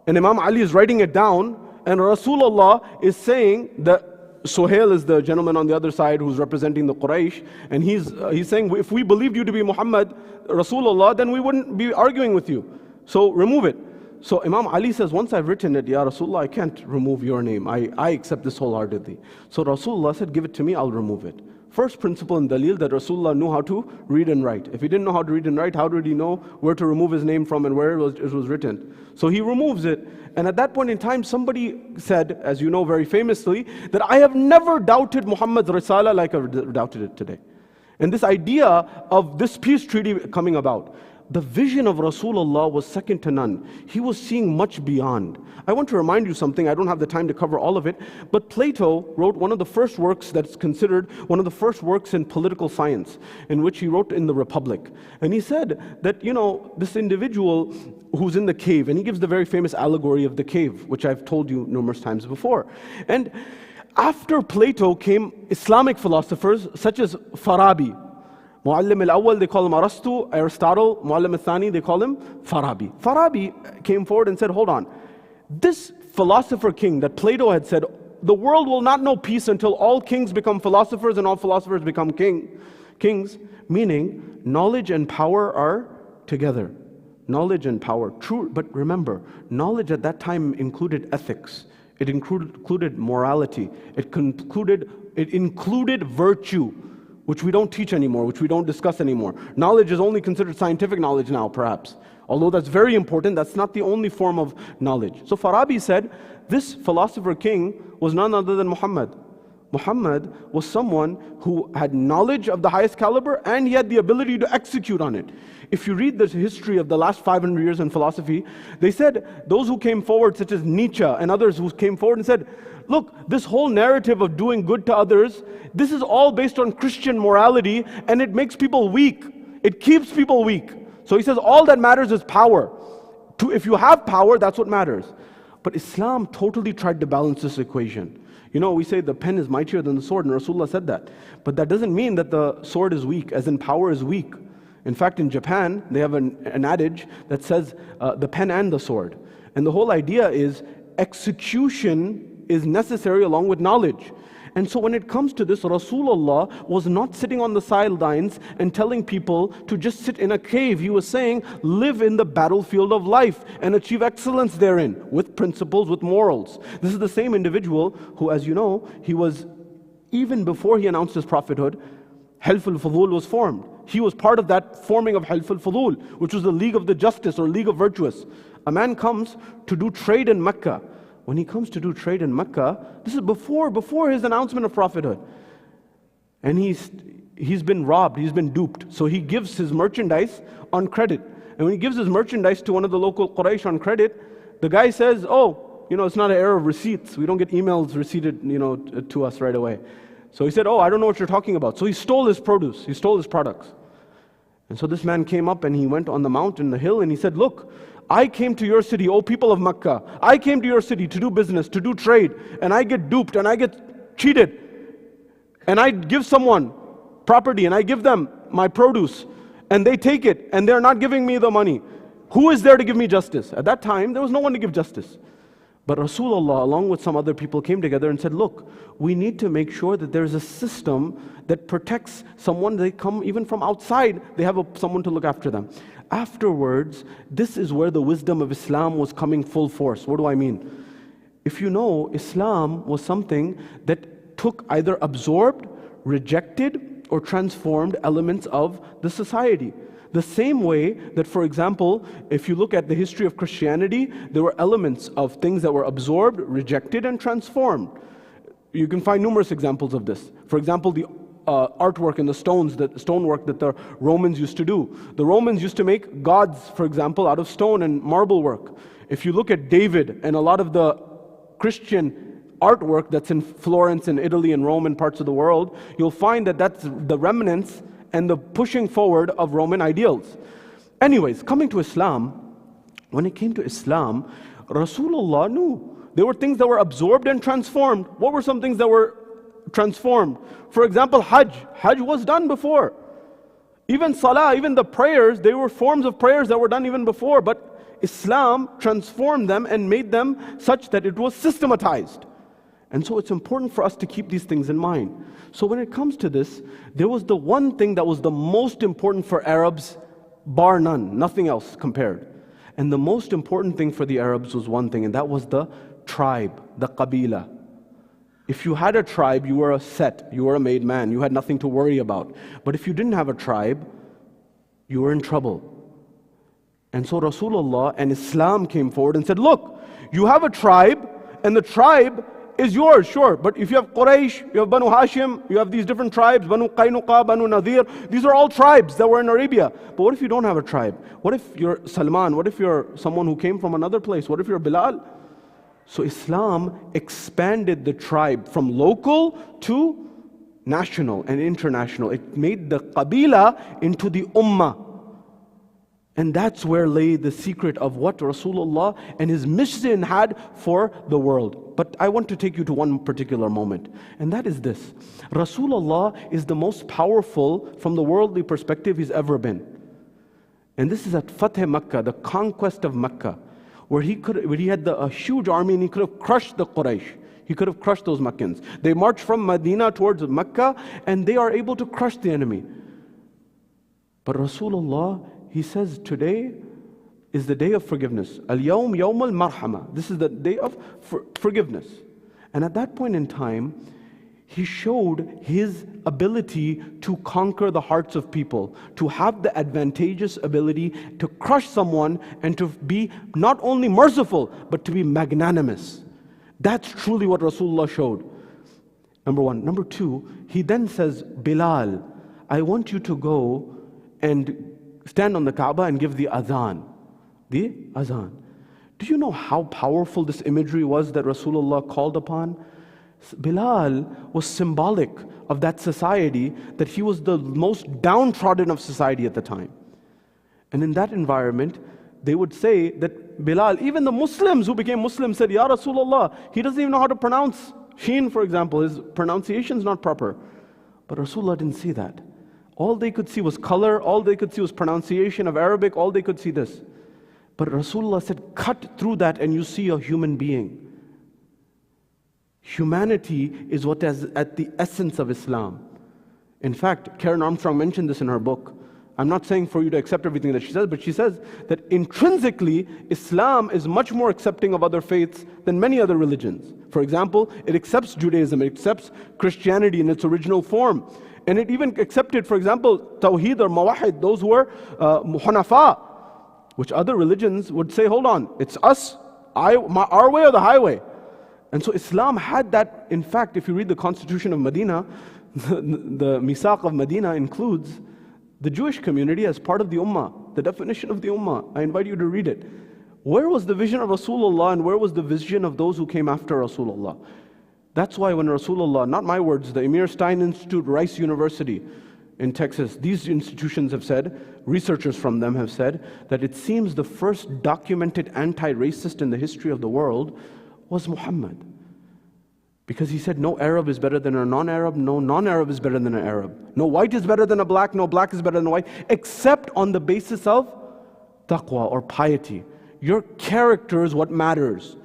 and Imam Ali is writing it down, and Rasulullah is saying that Suhail is the gentleman on the other side who's representing the Quraysh, and he's saying, if we believed you to be Muhammad Rasulullah, then we wouldn't be arguing with you. So remove it. So Imam Ali says, once I've written it, Ya Rasulullah, I can't remove your name. I accept this wholeheartedly. So Rasulullah said, give it to me, I'll remove it. First principle in Dalil that Rasulullah knew how to read and write. If he didn't know how to read and write, how did he know where to remove his name from and where it was written? So he removes it. And at that point in time, somebody said, as you know very famously, that I have never doubted Muhammad's Risala like I've doubted it today. And this idea of this peace treaty coming about, the vision of Rasulullah was second to none. He was seeing much beyond. I want to remind you something, I don't have the time to cover all of it, but Plato wrote one of the first works that's considered one of the first works in political science, in which he wrote in the Republic. And he said that, this individual who's in the cave, and he gives the very famous allegory of the cave, which I've told you numerous times before. And after Plato came Islamic philosophers such as Farabi. Muallim al-Awwal, they call him Aristotle. Muallim al-Thani, they call him Farabi. Farabi came forward and said, hold on. This philosopher king that Plato had said, the world will not know peace until all kings become philosophers and all philosophers become kings, meaning knowledge and power are together. Knowledge and power, true, but remember, knowledge at that time included ethics. It included morality. It included virtue, which we don't teach anymore, which we don't discuss anymore. Knowledge is only considered scientific knowledge now, perhaps. Although that's very important, that's not the only form of knowledge. So Farabi said, this philosopher king was none other than Muhammad. Muhammad was someone who had knowledge of the highest caliber and he had the ability to execute on it. If you read the history of the last 500 years in philosophy, they said those who came forward, such as Nietzsche and others who came forward and said, look, this whole narrative of doing good to others, this is all based on Christian morality, and it makes people weak. It keeps people weak. So he says all that matters is power. If you have power, that's what matters. But Islam totally tried to balance this equation. You know, we say the pen is mightier than the sword, and Rasulullah said that. But that doesn't mean that the sword is weak, as in power is weak. In fact, in Japan, they have an adage that says the pen and the sword. And the whole idea is execution is necessary along with knowledge. And so when it comes to this, Rasulullah was not sitting on the sidelines and telling people to just sit in a cave. He was saying, live in the battlefield of life and achieve excellence therein, with principles, with morals. This is the same individual who, as you know, he was, even before he announced his prophethood, Hilf al-Fudul was formed. He was part of that forming of Hilf al-Fudul, which was the League of the Justice or League of Virtuous. A man comes to do trade in Mecca. When he comes to do trade in Mecca, this is before his announcement of prophethood. And he's been robbed, he's been duped. So he gives his merchandise on credit. And when he gives his merchandise to one of the local Quraysh on credit, the guy says, oh, it's not an error of receipts. We don't get emails receipted, to us right away. So he said, oh, I don't know what you're talking about. So he stole his produce, he stole his products. And so this man came up and he went on the mountain, the hill, and he said, look, I came to your city, O people of Mecca. I came to your city to do business, to do trade, and I get duped and I get cheated. And I give someone property and I give them my produce, and they take it and they're not giving me the money. Who is there to give me justice? At that time, there was no one to give justice. But Rasulullah, along with some other people, came together and said, look, we need to make sure that there's a system that protects someone. They come even from outside, they have someone to look after them. Afterwards, this is where the wisdom of Islam was coming full force. What do I mean? If you know, Islam was something that took either absorbed, rejected, or transformed elements of the society. The same way that, for example, if you look at the history of Christianity, there were elements of things that were absorbed, rejected, and transformed. You can find numerous examples of this. For example, the artwork and the stonework that the Romans used to do. The Romans used to make gods, for example, out of stone and marble work. If you look at David and a lot of the Christian artwork that's in Florence and Italy and Rome and parts of the world, you'll find that that's the remnants and the pushing forward of Roman ideals. Anyways, coming to Islam, when it came to Islam, Rasulullah knew there were things that were absorbed and transformed. What were some things that were transformed? For example, Hajj. Hajj was done before. Even Salah, even the prayers, they were forms of prayers that were done even before, but Islam transformed them and made them such that it was systematized. And so it's important for us to keep these things in mind. So when it comes to this, there was the one thing that was the most important for Arabs, bar none, nothing else compared. And the most important thing for the Arabs was one thing, and that was the tribe, the qabila. If you had a tribe, you were a set, you were a made man, you had nothing to worry about. But if you didn't have a tribe, you were in trouble. And so Rasulullah and Islam came forward and said, look, you have a tribe, and the tribe is yours, sure. But if you have Quraysh, you have Banu Hashim, you have these different tribes, Banu Qaynuqa, Banu Nadir, these are all tribes that were in Arabia. But what if you don't have a tribe? What if you're Salman? What if you're someone who came from another place? What if you're Bilal? So Islam expanded the tribe from local to national and international. It made the qabila into the ummah. And that's where lay the secret of what Rasulullah and his mission had for the world. But I want to take you to one particular moment, and that is this. Rasulullah is the most powerful from the worldly perspective he's ever been. And this is at Fath Makkah, the conquest of Makkah, where he had a huge army and he could have crushed the Quraysh. He could have crushed those Meccans. They marched from Medina towards Mecca and they are able to crush the enemy. But Rasulullah, he says, today is the day of forgiveness. Al-yawm yawm al-marhama. This is the day of forgiveness. And at that point in time, he showed his ability to conquer the hearts of people, to have the advantageous ability to crush someone and to be not only merciful, but to be magnanimous. That's truly what Rasulullah showed. Number one. Number two, he then says, Bilal, I want you to go and stand on the Kaaba and give the adhan. The azan. Do you know how powerful this imagery was that Rasulullah called upon? Bilal was symbolic of that society, that he was the most downtrodden of society at the time. And in that environment, they would say that Bilal, even the Muslims who became Muslims said, Ya Rasulullah, he doesn't even know how to pronounce Sheen, for example, his pronunciation is not proper. But Rasulullah didn't see that. All they could see was color, all they could see was pronunciation of Arabic, all they could see this. But Rasulullah said, cut through that and you see a human being. Humanity is what is at the essence of Islam. In fact, Karen Armstrong mentioned this in her book. I'm not saying for you to accept everything that she says, but she says that intrinsically, Islam is much more accepting of other faiths than many other religions. For example, it accepts Judaism, it accepts Christianity in its original form. And it even accepted, for example, Tawheed or Mawahid, those who were Hunafa, which other religions would say, hold on, it's us, our way or the highway. And so Islam had that. In fact, if you read the Constitution of Medina, the Misaq of Medina includes the Jewish community as part of the Ummah, the definition of the Ummah. I invite you to read it. Where was the vision of Rasulullah and where was the vision of those who came after Rasulullah? That's why when Rasulullah, not my words, the Emir Stein Institute, Rice University in Texas, these institutions have said, researchers from them have said, that it seems the first documented anti-racist in the history of the world was Muhammad. Because he said, no Arab is better than a non-Arab, no non-Arab is better than an Arab. No white is better than a black, no black is better than a white, except on the basis of taqwa or piety. Your character is what matters.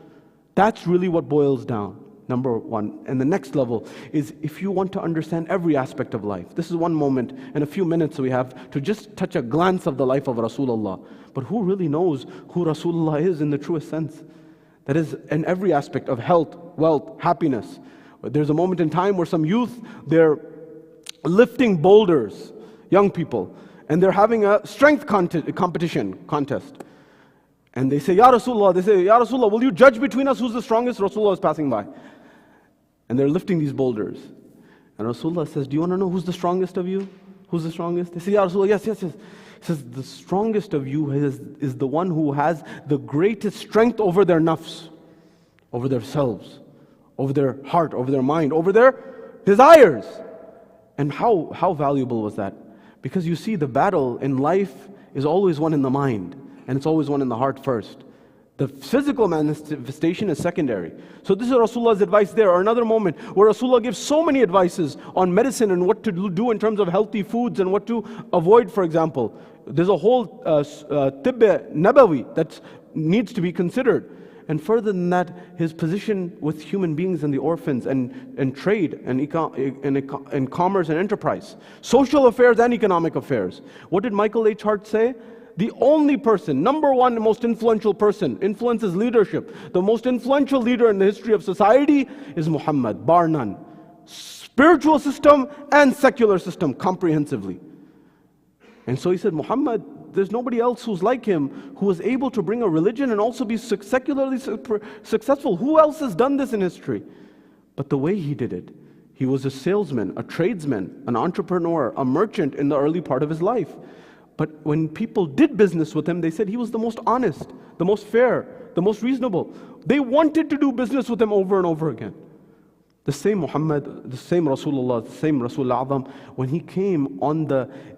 That's really what boils down, number one. And the next level is if you want to understand every aspect of life. This is one moment and a few minutes we have to just touch a glance of the life of Rasulullah. But who really knows who Rasulullah is in the truest sense? That is in every aspect of health, wealth, happiness. There's a moment in time where some youth, they're lifting boulders, young people, and they're having a strength contest. And they say, Ya Rasulullah, will you judge between us who's the strongest? Rasulullah is passing by. And they're lifting these boulders. And Rasulullah says, do you want to know who's the strongest of you? Who's the strongest? They say, Ya Rasulullah, yes. He says, the strongest of you is the one who has the greatest strength over their nafs, over their selves, over their heart, over their mind, over their desires. And how valuable was that? Because you see, the battle in life is always one in the mind, and it's always one in the heart first. The physical manifestation is secondary. So this is Rasulullah's advice there. Or another moment where Rasulullah gives so many advices on medicine and what to do in terms of healthy foods and what to avoid, for example. There's a whole tibbe nabawi that needs to be considered. And further than that, his position with human beings and the orphans and trade and commerce and enterprise. Social affairs and economic affairs. What did Michael H. Hart say? The only person, number one most influential person, influences leadership. The most influential leader in the history of society is Muhammad, bar none. Spiritual system and secular system comprehensively. And so he said, Muhammad, there's nobody else who's like him, who was able to bring a religion and also be secularly successful. Who else has done this in history? But the way he did it, he was a salesman, a tradesman, an entrepreneur, a merchant in the early part of his life. But when people did business with him, they said he was the most honest, the most fair, the most reasonable. They wanted to do business with him over and over again. The same Muhammad, the same Rasulullah, the same Rasul A'zam, when he came on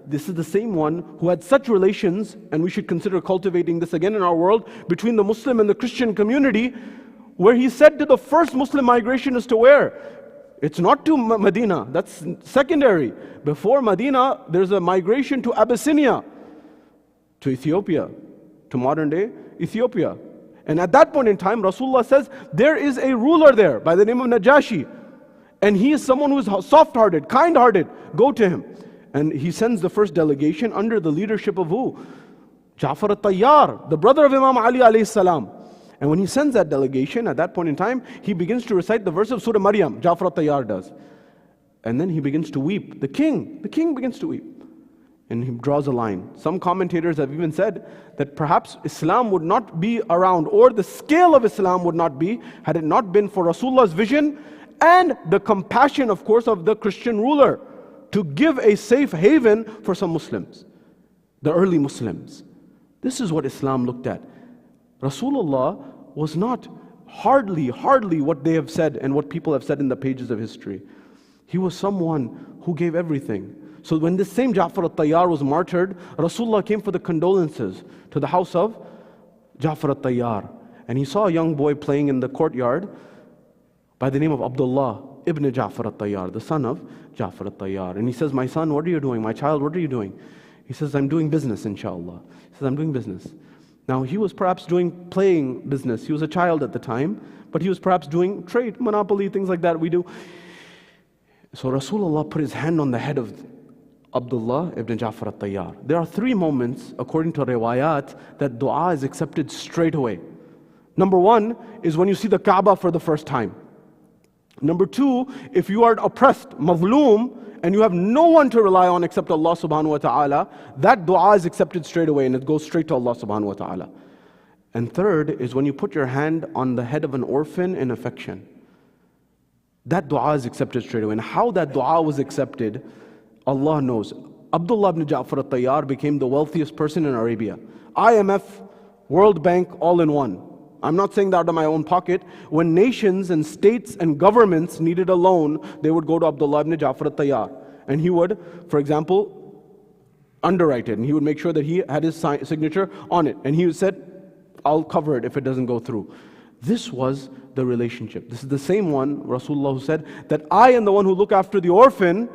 this is the same one who had such relations, and we should consider cultivating this again in our world, between the Muslim and the Christian community, where he said to the first Muslim migration is to where? It's not to Medina, that's secondary. Before Medina, there's a migration to Abyssinia, to Ethiopia, to modern day Ethiopia. And at that point in time, Rasulullah says, there is a ruler there by the name of Najashi. And he is someone who is soft-hearted, kind-hearted. Go to him. And he sends the first delegation under the leadership of who? Ja'far al-Tayyar, the brother of Imam Ali alayhi salam. And when he sends that delegation, at that point in time, he begins to recite the verse of Surah Maryam, Ja'far al-Tayyar does. And then he begins to weep. The king begins to weep. And he draws a line. Some commentators have even said that perhaps Islam would not be around, or the scale of Islam would not be, had it not been for Rasulullah's vision and the compassion, of course, of the Christian ruler to give a safe haven for some Muslims, the early Muslims. This is what Islam looked at. Rasulullah was not hardly what they have said and what people have said in the pages of history. He was someone who gave everything. So when this same Ja'far al-Tayyar was martyred, Rasulullah came for the condolences to the house of Ja'far al-Tayyar. And he saw a young boy playing in the courtyard by the name of Abdullah ibn Ja'far al-Tayyar, the son of Ja'far al-Tayyar. And he says, my son, what are you doing? My child, what are you doing? He says, I'm doing business, inshallah. He says, I'm doing business. Now, he was perhaps playing business. He was a child at the time, but he was perhaps doing trade, monopoly, things like that we do. So Rasulullah put his hand on the head of Abdullah ibn Ja'far al-Tayyar. There are 3 moments, according to riwayat, that dua is accepted straight away. Number 1 is when you see the Kaaba for the first time. Number 2, if you are oppressed, mazloom, and you have no one to rely on except Allah subhanahu wa ta'ala, that dua is accepted straight away and it goes straight to Allah subhanahu wa ta'ala. And third is when you put your hand on the head of an orphan in affection. That dua is accepted straight away. And how that dua was accepted, Allah knows. Abdullah ibn Ja'far al-Tayyar became the wealthiest person in Arabia. IMF, World Bank, all in one. I'm not saying that out of my own pocket. When nations and states and governments needed a loan, they would go to Abdullah ibn Ja'far al-Tayyar. And he would, for example, underwrite it. And he would make sure that he had his signature on it. And he said, I'll cover it if it doesn't go through. This was the relationship. This is the same one, Rasulullah, who said that I am the one who look after the orphan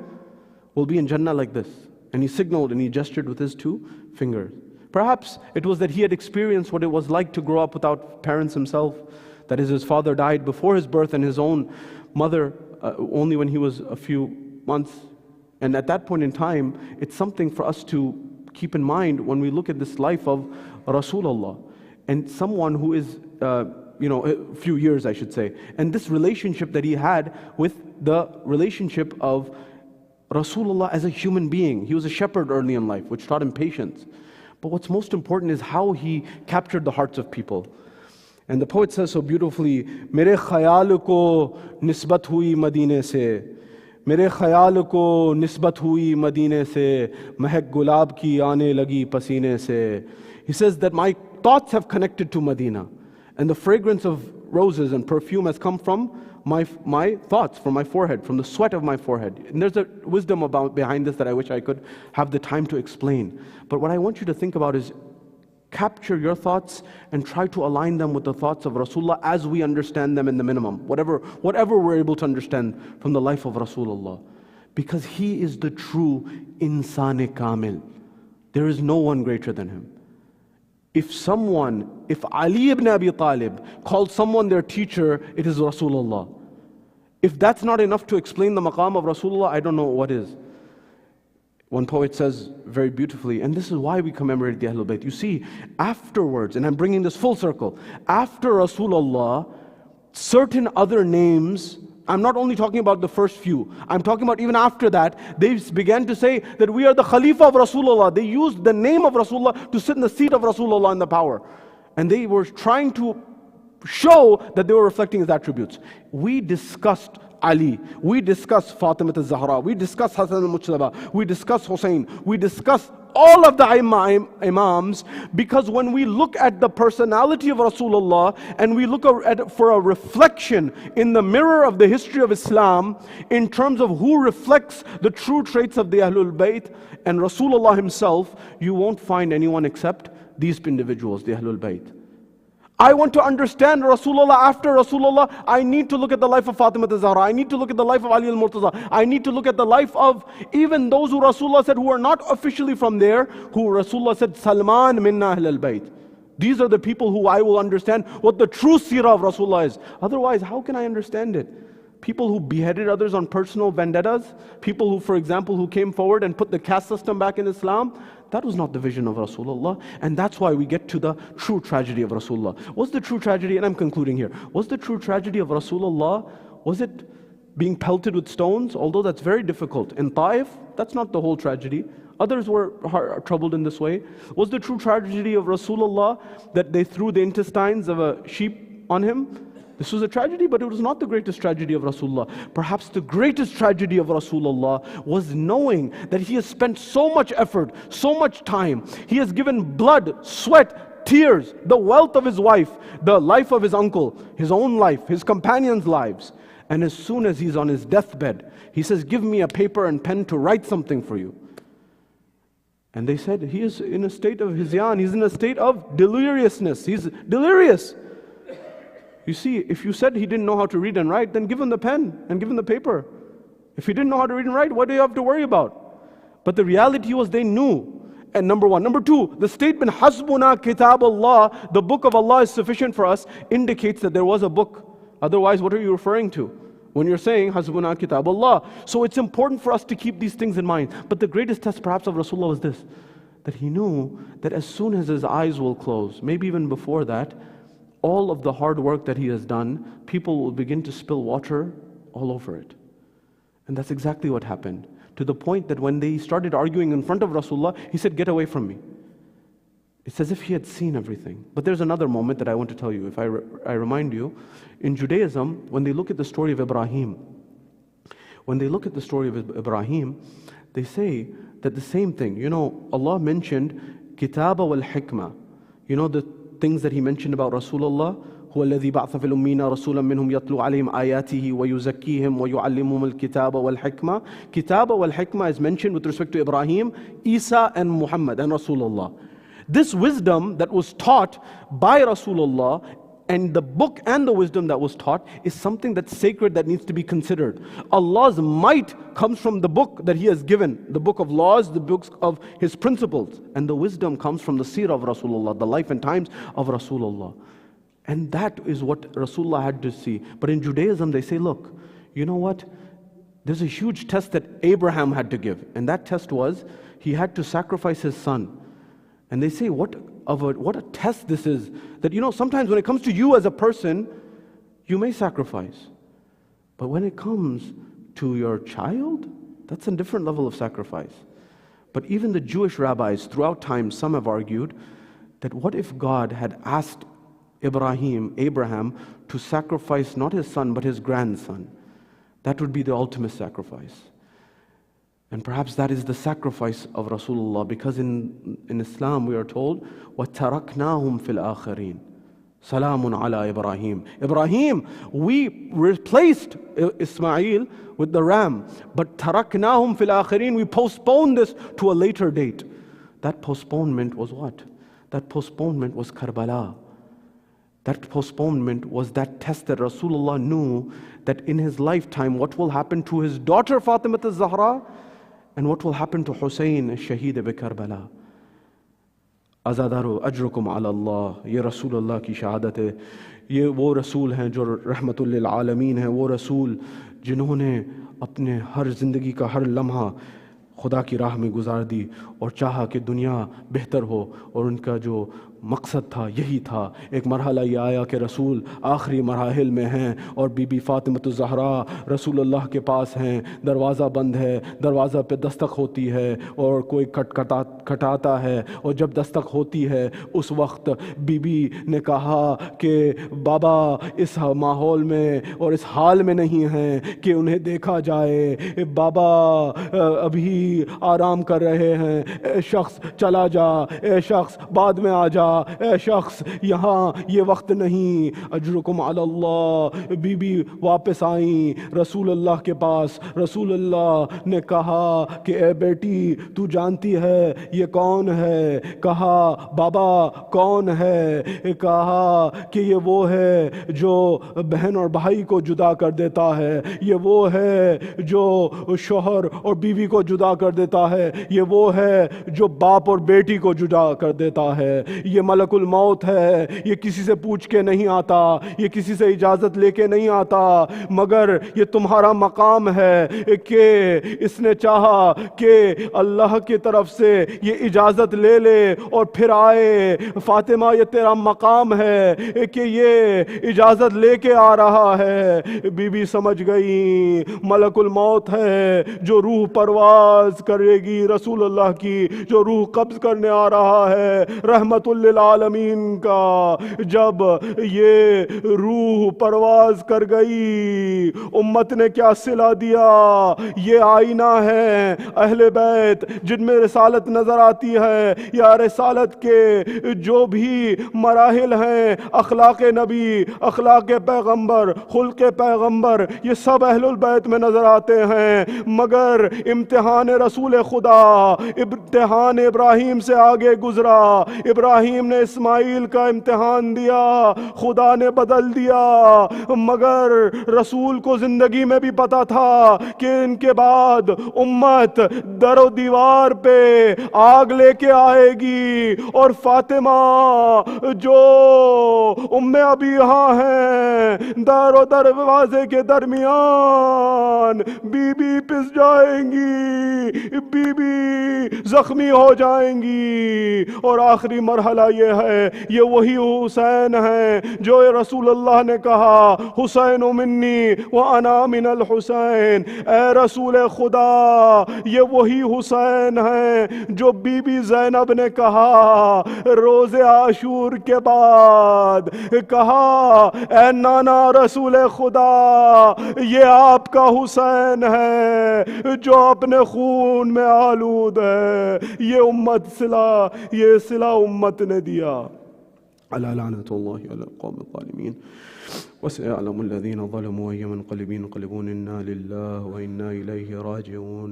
will be in Jannah like this. And he signaled and he gestured with his 2 fingers. Perhaps it was that he had experienced what it was like to grow up without parents himself. That is, his father died before his birth and his own mother only when he was a few months. And at that point in time, it's something for us to keep in mind when we look at this life of Rasulullah. And someone who is, a few years I should say. And this relationship that he had with the relationship of Rasulullah as a human being. He was a shepherd early in life, which taught him patience. But what's most important is how he captured the hearts of people. And the poet says so beautifully, Mere khayal ko nisbat hui Madine se, Mere khayal ko nisbat hui Madine se, Mehak gulab ki aane lagi pasine se. He says that my thoughts have connected to Medina, and the fragrance of roses and perfume has come from my thoughts, from my forehead, from the sweat of my forehead. And there's a wisdom behind this that I wish I could have the time to explain. But what I want you to think about is capture your thoughts and try to align them with the thoughts of Rasulullah as we understand them in the minimum, whatever we're able to understand from the life of Rasulullah. Because he is the true insan kamil. There is no one greater than him. If Ali ibn Abi Talib called someone their teacher, it is Rasulullah. If that's not enough to explain the maqam of Rasulullah, I don't know what is. One poet says very beautifully, and this is why we commemorate the Ahlul Bayt. You see, afterwards, and I'm bringing this full circle, after Rasulullah, certain other names, I'm not only talking about the first few, I'm talking about even after that, they began to say that we are the Khalifa of Rasulullah. They used the name of Rasulullah to sit in the seat of Rasulullah in the power. And they were trying to show that they were reflecting his attributes. We discussed Ali, we discussed Fatima al-Zahra, we discussed Hassan al-Mujtaba, we discussed Hussein, we discussed all of the Imams, because when we look at the personality of Rasulullah and we look at for a reflection in the mirror of the history of Islam in terms of who reflects the true traits of the Ahlul Bayt and Rasulullah himself, you won't find anyone except these individuals, the Ahlul Bayt. I want to understand Rasulullah after Rasulullah. I need to look at the life of Fatima al-Zahra. I need to look at the life of Ali al-Murtaza. I need to look at the life of even those who Rasulullah said who are not officially from there, who Rasulullah said, Salman minna Ahl al-Bayt. These are the people who I will understand what the true seerah of Rasulullah is. Otherwise, how can I understand it? People who beheaded others on personal vendettas, people who, for example, who came forward and put the caste system back in Islam, that was not the vision of Rasulullah. And that's why we get to the true tragedy of Rasulullah. What's the true tragedy? And I'm concluding here. What's the true tragedy of Rasulullah? Was it being pelted with stones? Although that's very difficult. In Taif, that's not the whole tragedy. Others were troubled in this way. Was the true tragedy of Rasulullah that they threw the intestines of a sheep on him? This was a tragedy, but it was not the greatest tragedy of Rasulullah. Perhaps the greatest tragedy of Rasulullah was knowing that he has spent so much effort, so much time. He has given blood, sweat, tears, the wealth of his wife, the life of his uncle, his own life, his companions' lives. And as soon as he's on his deathbed, he says, give me a paper and pen to write something for you. And they said, he is in a state of hizyan, he's in a state of deliriousness, he's delirious. You see, if you said he didn't know how to read and write, then give him the pen and give him the paper. If he didn't know how to read and write, what do you have to worry about? But the reality was they knew. And number one. Number two, the statement, Hasbuna Kitab Allah, the book of Allah is sufficient for us, indicates that there was a book. Otherwise, what are you referring to when you're saying Hasbuna Kitab Allah? So it's important for us to keep these things in mind. But the greatest test perhaps of Rasulullah was this, that he knew that as soon as his eyes will close, maybe even before that, all of the hard work that he has done, people will begin to spill water all over it. And that's exactly what happened. To the point that when they started arguing in front of Rasulullah, he said, get away from me. It's as if he had seen everything. But there's another moment that I want to tell you. If I remind you, in Judaism, when they look at the story of Ibrahim, they say that the same thing. You know, Allah mentioned Kitaba wal Hikmah. You know the things that He mentioned about Rasulullah? هو الذي بعث في الأمين رسولا منهم يتلو عليهم آياته ويزكيهم ويعلمهم الكتاب والحكمة. Kitaba wal Hikmah is mentioned with respect to Ibrahim, Isa and Muhammad and Rasulullah. This wisdom that was taught by Rasulullah and the book and the wisdom that was taught is something that's sacred, that needs to be considered. Allah's might comes from the book that He has given, the book of laws, the books of His principles. And the wisdom comes from the seerah of Rasulullah, the life and times of Rasulullah. And that is what Rasulullah had to see. But in Judaism, they say, look, you know what? There's a huge test that Abraham had to give. And that test was, he had to sacrifice his son. And they say, what a test this is. That, you know, sometimes when it comes to you as a person, you may sacrifice. But when it comes to your child, that's a different level of sacrifice. But even the Jewish rabbis, throughout time, some have argued that what if God had asked Abraham, to sacrifice not his son, but his grandson? That would be the ultimate sacrifice. And perhaps that is the sacrifice of Rasulullah, because in Islam we are told, وَتَرَكْنَاهُمْ فِي الْآخَرِينَ Salamun ala Ibrahim. Ibrahim, we replaced Ismail with the ram, but taraknahum fil akhirin, we postponed this to a later date. That postponement was what? That postponement was Karbala. That postponement was that test that Rasulullah knew that in his lifetime what will happen to his daughter Fatima al-Zahra and what will happen to Hussein al-Shaheed bi Karbala. Azadaru ajrukum ala Allah. Ye Rasulullah ki shahadat hai. Ye wo Rasul hain jo rahmatul lil alameen hai. Wo Rasul जिन्होंने अपने हर ज़िंदगी का हर लम्हा खुदा की राह में गुजार दी और चाहा कि दुनिया बेहतर हो, और उनका जो मकसद था यही था। एक मरहला ये आया कि रसूल आखिरी मराहिल में हैं और बीबी फ़ातिमा ज़हरा रसूलुल्लाह के पास हैं, दरवाज़ा बंद है, दरवाज़ा पे दस्तक होती है और कोई खटखटाता है, और जब दस्तक होती है उस वक्त बीबी ने कहा कि बाबा इस माहौल में और इस हाल में नहीं हैं कि उन्हें देखा जाए, बाबा अभी आराम कर रहे हैं, ए शख्स चला जा, ए शख्स बाद में आ जा, ए शख्स यहाँ ये वक्त नहीं, अजरुकुम अल्लाह। बीबी वापस आई रसूलुल्लाह के पास। रसूलुल्लाह ने कहा कि ए बेटी तू जानती है ये कौन है? कहा बाबा कौन है? कहा कि ये वो है जो बहन और भाई को जुदा कर देता है, ये वो है जो शोहर और बीवी को जुदा कर देता है, ये वो है जो बाप और बेटी को जुदा कर देता है, ये मलकुल मौत है, ये किसी से पूछ के नहीं आता, ये किसी से इजाज़त लेके नहीं आता, मगर ये तुम्हारा मकाम है कि इसने चाहा कि अल्लाह की तरफ से ये इजाज़त ले ले और फिर आए। फातिमा ये तेरा मकाम है कि ये इजाज़त लेके आ रहा है। बीबी समझ गई मलकुल मौत है जो रूह परवाज پرواز کرے گی رسول اللہ کی جو روح قبض کرنے آ رہا ہے رحمت للعالمین کا. جب یہ روح پرواز کر گئی امت نے کیا صلہ دیا؟ یہ آئینہ ہے اہل بیت جن میں رسالت نظر آتی ہے. یا رسالت کے جو بھی مراحل ہیں، اخلاق نبی، اخلاق پیغمبر، خلق پیغمبر، یہ سب اہل البیت میں نظر آتے ہیں. مگر امتحان رسول خدا امتحان ابراہیم سے آگے گزرا. ابراہیم نے اسماعیل کا امتحان دیا، خدا نے بدل دیا. مگر رسول کو زندگی میں بھی پتا تھا کہ ان کے بعد امت در و دیوار پہ آگ لے کے آئے گی، اور فاطمہ جو ام ابیہا ہیں در و دروازے کے درمیان بی بی پس جائیں گی، بی بی زخمی ہو جائیں گی. اور آخری مرحلہ یہ ہے، یہ وہی حسین ہیں جو رسول اللہ نے کہا حسین منی وانا من الحسین. اے رسول خدا یہ وہی حسین ہیں جو بی بی زینب نے کہا روز عاشور کے بعد، کہا اے نانا رسول خدا یہ آپ کا حسین ہے جو اپنے خون میں آلود ہے. یہ امت یہ صلہ امت نے دیا. ألا لعنة الله على القوم الظالمين وسيعلم الذين ظلموا أي منقلب ينقلبون إنا لله وإنا إليه راجعون.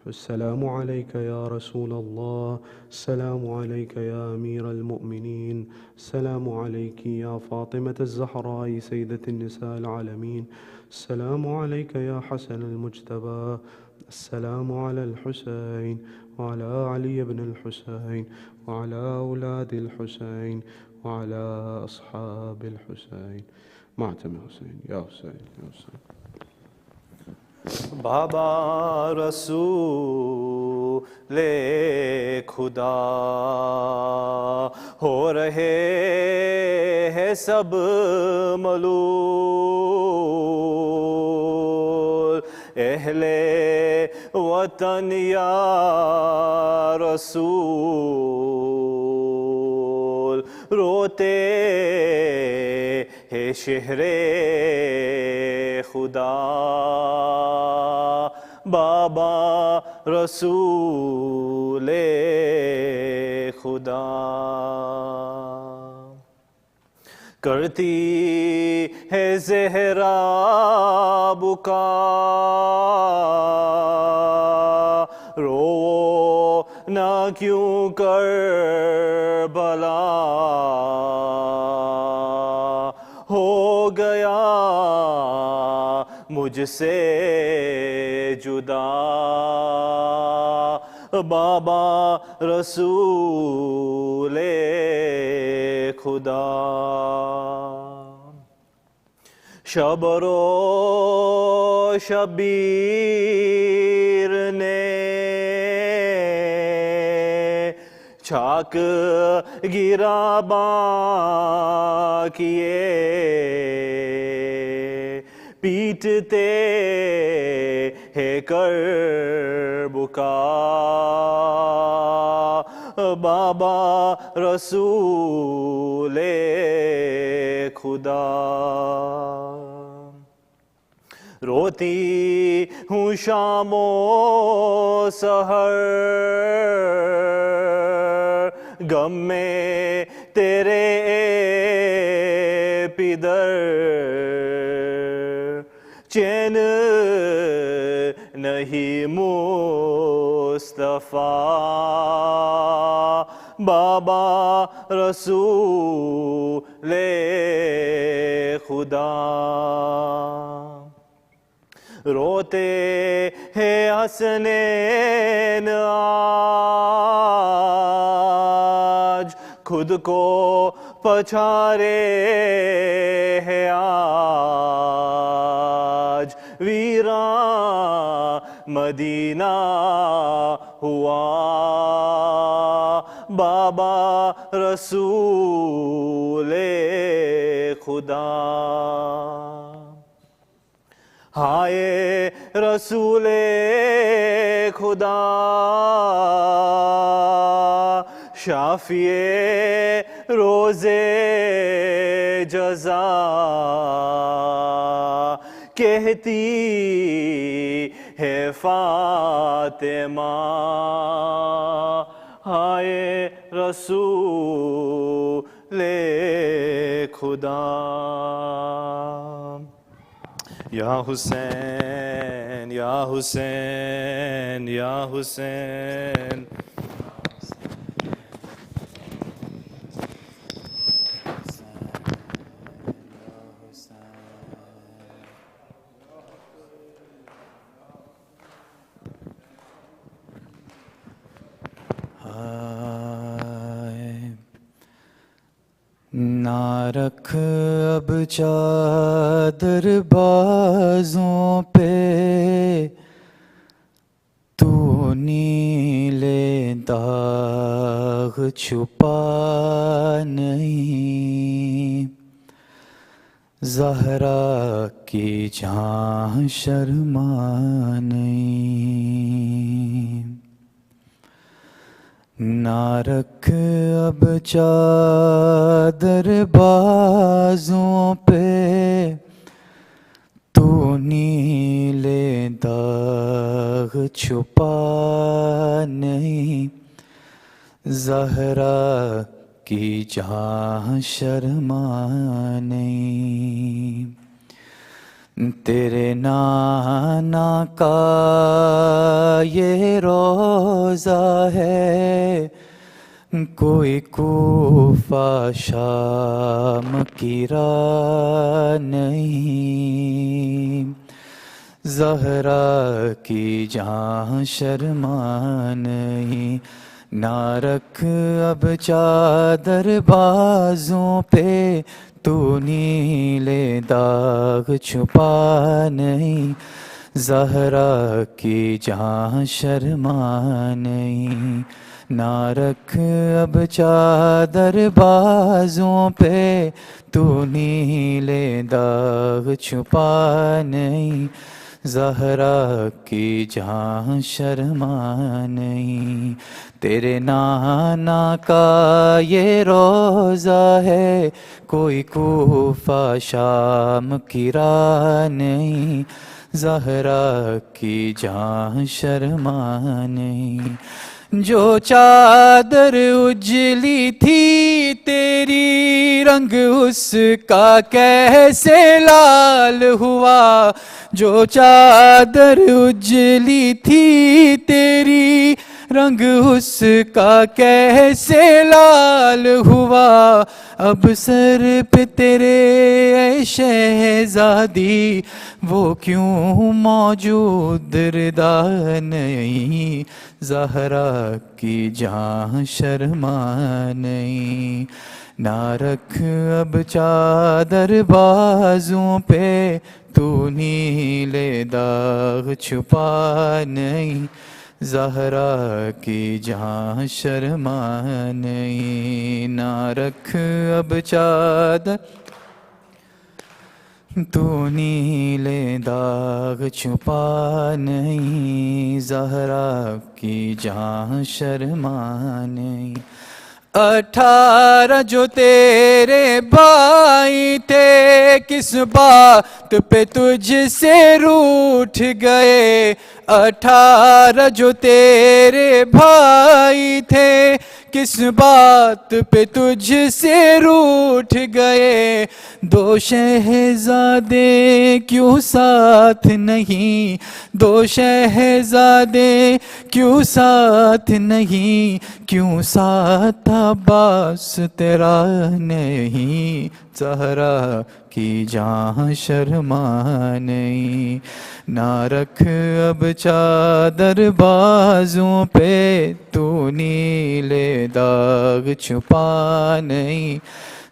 السلام عليك يا رسول الله، السلام عليك يا أمير المؤمنين، السلام عليك يا فاطمة الزهراء سيدة النساء العالمين، السلام عليك يا حسن المجتبى، السلام على الحسين وعلى علي بن الحسين وعلى أولاد الحسين وعلى أصحاب الحسين. معتم حسين يا حسين يا حسين. بابا رسول خدا ہو رہے ہیں سب ملول، اہل وطن یا رسول روتے ہیں شہر خدا. بابا رسول خدا کرتی ہے زہرا بکا، رو نہ کیوں کربلا ہو گیا مجھ سے جدا. بابا رسول خدا شبر و شبیر نے چھاک گرا کیے، پیٹتے ہے کربلا. بابا رسول خدا روتی ہوں شام و سحر، غم میں تیرے پدر، چین نہیں مصطفیٰ. بابا رسول خدا روتے ہیں حسنین آج، خود کو پچھارے ہیں آج، ویران مدینہ ہوا. بابا رسول خدا ہائے رسول خدا شافی روز جزا کہتی ہے فاطمہ ہائے رسول خدا یا حسین یا حسین یا حسین نہ رکھ اب چادر بازوں پہ تو نیلے داغ چھپا نہیں زہرا کی جاں شرما نہیں نہ رکھ اب چادر بازوں پہ تو نیلے داغ چھپا نہیں زہرا کی جاں شرما نہیں تیرے نانا کا یہ روزہ ہے کوئی کوفہ شام کی راہ نہیں زہرا کی جاں شرما نہیں نہ رکھ اب چادر بازوں پہ تو نیلے داغ چھپا نہیں زہرا کی جاں شرما نہیں نہ رکھ اب چادر بازوں پہ تو نیلے داغ چھپا نہیں زہرا کی جاں شرما نہیں تیرے نانا کا یہ روزہ ہے کوئی کوفہ شام کی راہ نہیں زہرا کی جاں شرما نہیں جو چادر اجلی تھی تیری رنگ اس کا کیسے لال ہوا جو چادر اجلی تھی تیری رنگ اس کا کیسے لال ہوا اب سر پہ تیرے اے شہزادی وہ کیوں موجود ردا نہیں زہرا کی جاں شرما نہیں نہ رکھ اب چادر بازوں پہ تو نیلے داغ چھپا نہیں زہرا کی جاں شرما نہیں نہ رکھ اب چادر تو نیلے داغ چھپا نہیں زہرا کی جاں شرما نہیں 18 جو تیرے بھائی تھے کس بات پہ تجھ سے روٹھ گئے 18 جو تیرے بھائی تھے کس بات پہ تجھ سے روٹھ گئے 2 شہزادے کیوں ساتھ نہیں 2 شہزادے کیوں ساتھ نہیں کیوں ساتھ عباس تیرا نہیں زہرا کی جاں شرما نہیں نہ رکھ اب چادر بازوں پہ تو نیلے داغ چھپا نہیں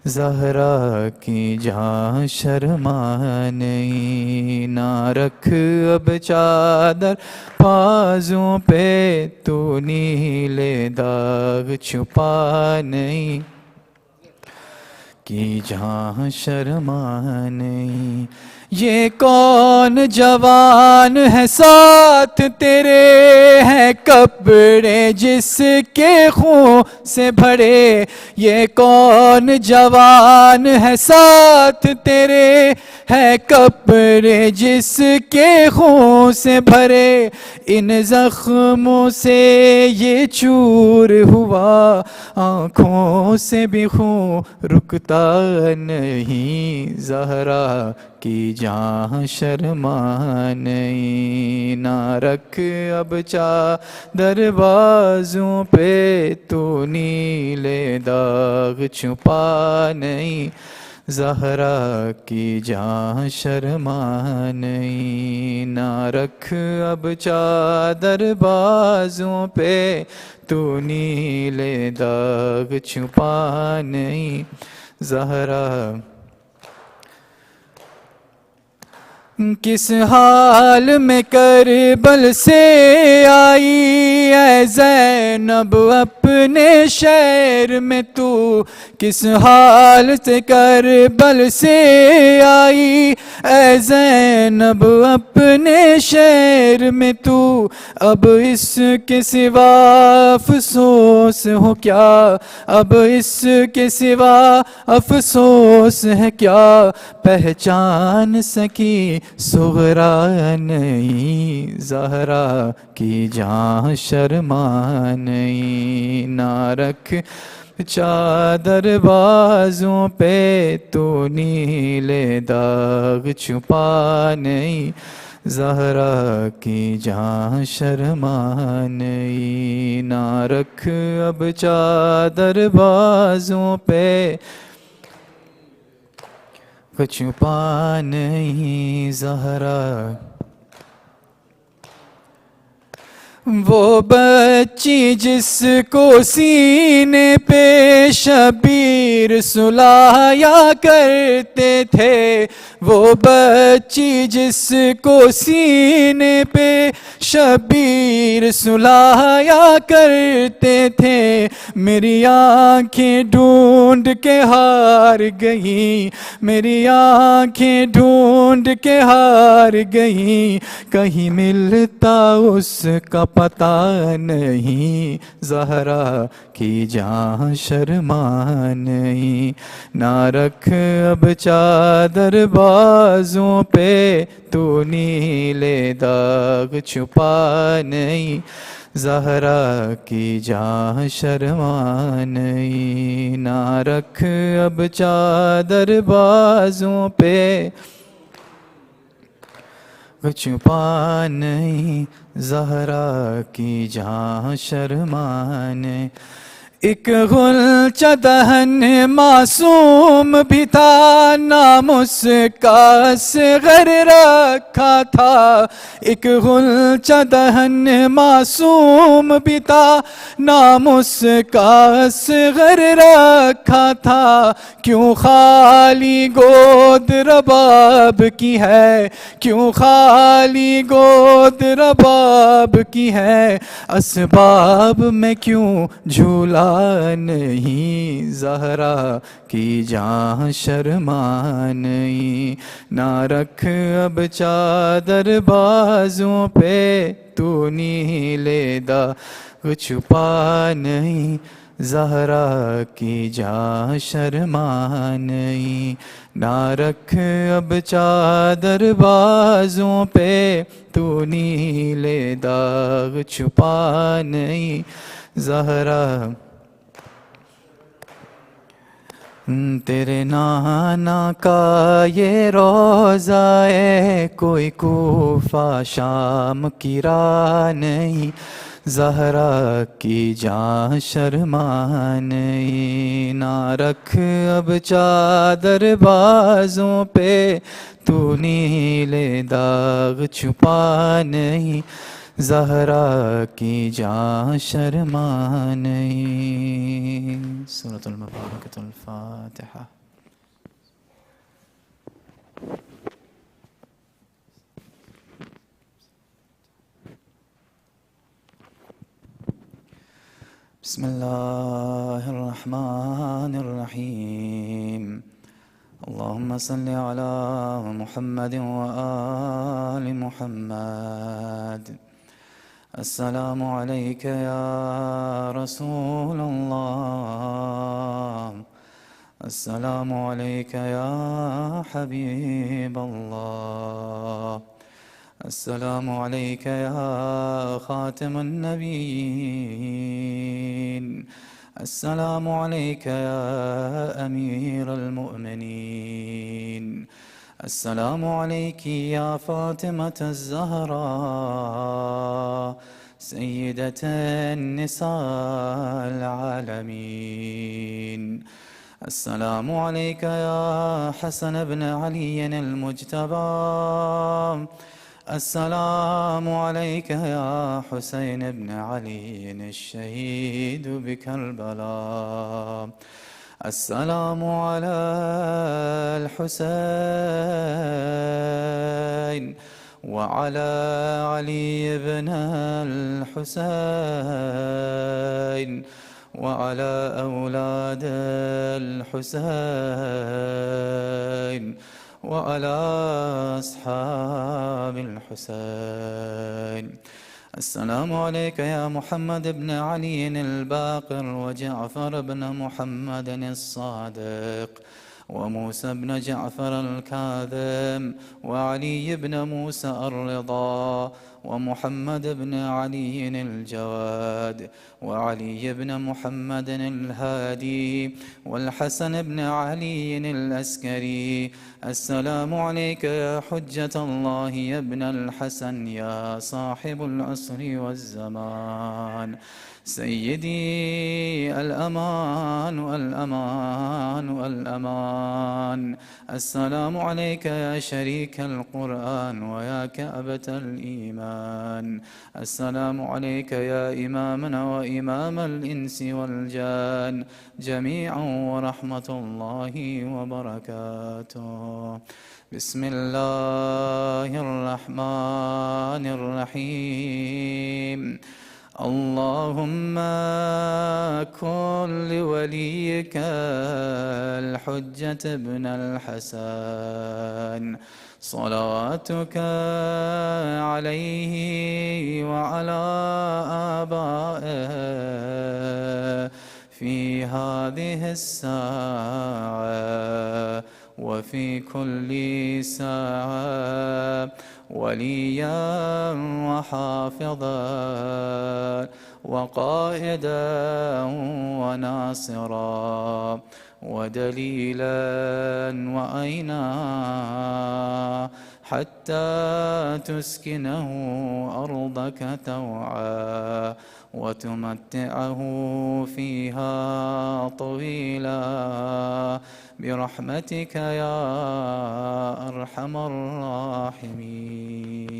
زہرا کی جاں شرما نہیں نہ رکھ اب چادر بازوں پہ تو نیلے داغ چھپا نہیں کی جاں شرما نہیں یہ کون جوان ہے ساتھ تیرے ہیں کپڑے جس کے خون سے بھرے، یہ کون جوان ہے ساتھ تیرے ہے کپڑے جس کے خون سے بھرے، ان زخموں سے یہ چور ہوا آنکھوں سے بھی خون رکتا نہیں، زہرا کی جان شرما نہیں، نہ رکھ اب چادر بازوں پہ تو نیلے داغ چھپا نہیں، زہرا کی جان شرما نہیں، نہ رکھ اب چادر بازوں پہ تو نیلے داغ چھپا نہیں، زہرا کس حال میں کربل سے آئی اے زینب اپنے شہر میں تو، کس حال سے کربل سے آئی اے زینب اپنے شہر میں تو، اب اس کے سوا افسوس ہو کیا، اب اس کے سوا افسوس ہے کیا، پہچان سکی صغرا نہیں، زہرا کی جان شرما نہیں، نہ رکھ چادر بازوں پہ تو نیلے داغ چھپا نہیں، زہرا کی جان شرما نہیں، نہ رکھ اب چادر بازوں پہ چھپا نہیں، زہرا وہ بچی جس کو سینے پہ شبیر سلایا کرتے تھے، وہ بچی جس کو سینے پہ شبیر سلایا کرتے تھے، میری آنکھیں ڈھونڈ کے ہار گئیں، میری آنکھیں ڈھونڈ کے ہار گئیں، کہیں ملتا اس کا پتہ نہیں، زہرا کی جان شرما نہیں، نہ رکھ اب چادر بازوں پہ تو نیلے داغ چھپا نہیں، زہرا کی جان شرما نہیں، نہ رکھ اب چادر بازوں پہ چھپا نہیں، زہرا کی جان شرما نہیں، ایک غلچہ دہن معصوم بھی تھا، نام اس کا اصغر رکھا تھا، ایک غلچہ دہن معصوم بھی تھا، نام اس کا اصغر رکھا تھا، کیوں خالی گود رباب کی ہے، کیوں خالی گود رباب کی ہے، اسباب میں کیوں جھولا نہیں، زہرا کی جان شرما نہیں، نہ رکھ اب چادر بازوں پہ تو نیلے داغ چھپا نہیں، زہرا کی جان شرما نہیں، نہ رکھ اب چادر بازوں پہ تو نیلے داغ چھپا نہیں، زہرا تیرے نانا کا یہ روضہ ہے، کوئی کوفہ شام کی راہ نہیں، زہرا کی جان شرما نہیں، نہ رکھ اب چادر بازوں پہ تو نیلے داغ چھپا نہیں، زہرا کی جان شرما نہیں۔ سورۃ المبارکۃ الفاتحہ۔ بسم اللہ الرحمن الرحیم۔ اللهم صل على محمد وآل محمد. السلام عليك يا رسول الله. السلام عليك يا حبيب الله. السلام عليك يا خاتم النبيين. السلام عليك يا أمير المؤمنين. السلام عليك يا فاطمة الزهراء سيدة النساء العالمين. السلام عليك يا حسن بن علي المجتبى. السلام عليك يا حسين بن علي الشهيد بكربلاء. السلام على الحسين وعلى علي بن الحسين وعلى أولاد الحسين وعلى أصحاب الحسين. السلام عليك يا محمد بن علي الباقر وجعفر بن محمد الصادق وموسى بن جعفر الكاظم وعلي بن موسى الرضا ومحمد بن علي الجواد وعلي بن محمد الهادي والحسن بن علي الأسكري. السلام عليك يا حجة الله يا ابن الحسن يا صاحب العصر والزمان. سيدي الأمان الأمان الأمان. السلام عليك يا شريك القرآن ويا كعبة الإيمان. السلام عليك يا إمامنا وإمام الإنس والجان جميعا ورحمة الله وبركاته. بسم الله الرحمن الرحيم. اللهم كن لوليك الحجة ابن الحسن صلواتك عليه وعلى آبائه في هذه الساعة وفي كل ساعة وليا وحافظا وقائدا وناصرا ودليلا وأينا حتى تسكنه أرضك طوعا وتمتعه فيها طويلا برحمتك يا أرحم الراحمين.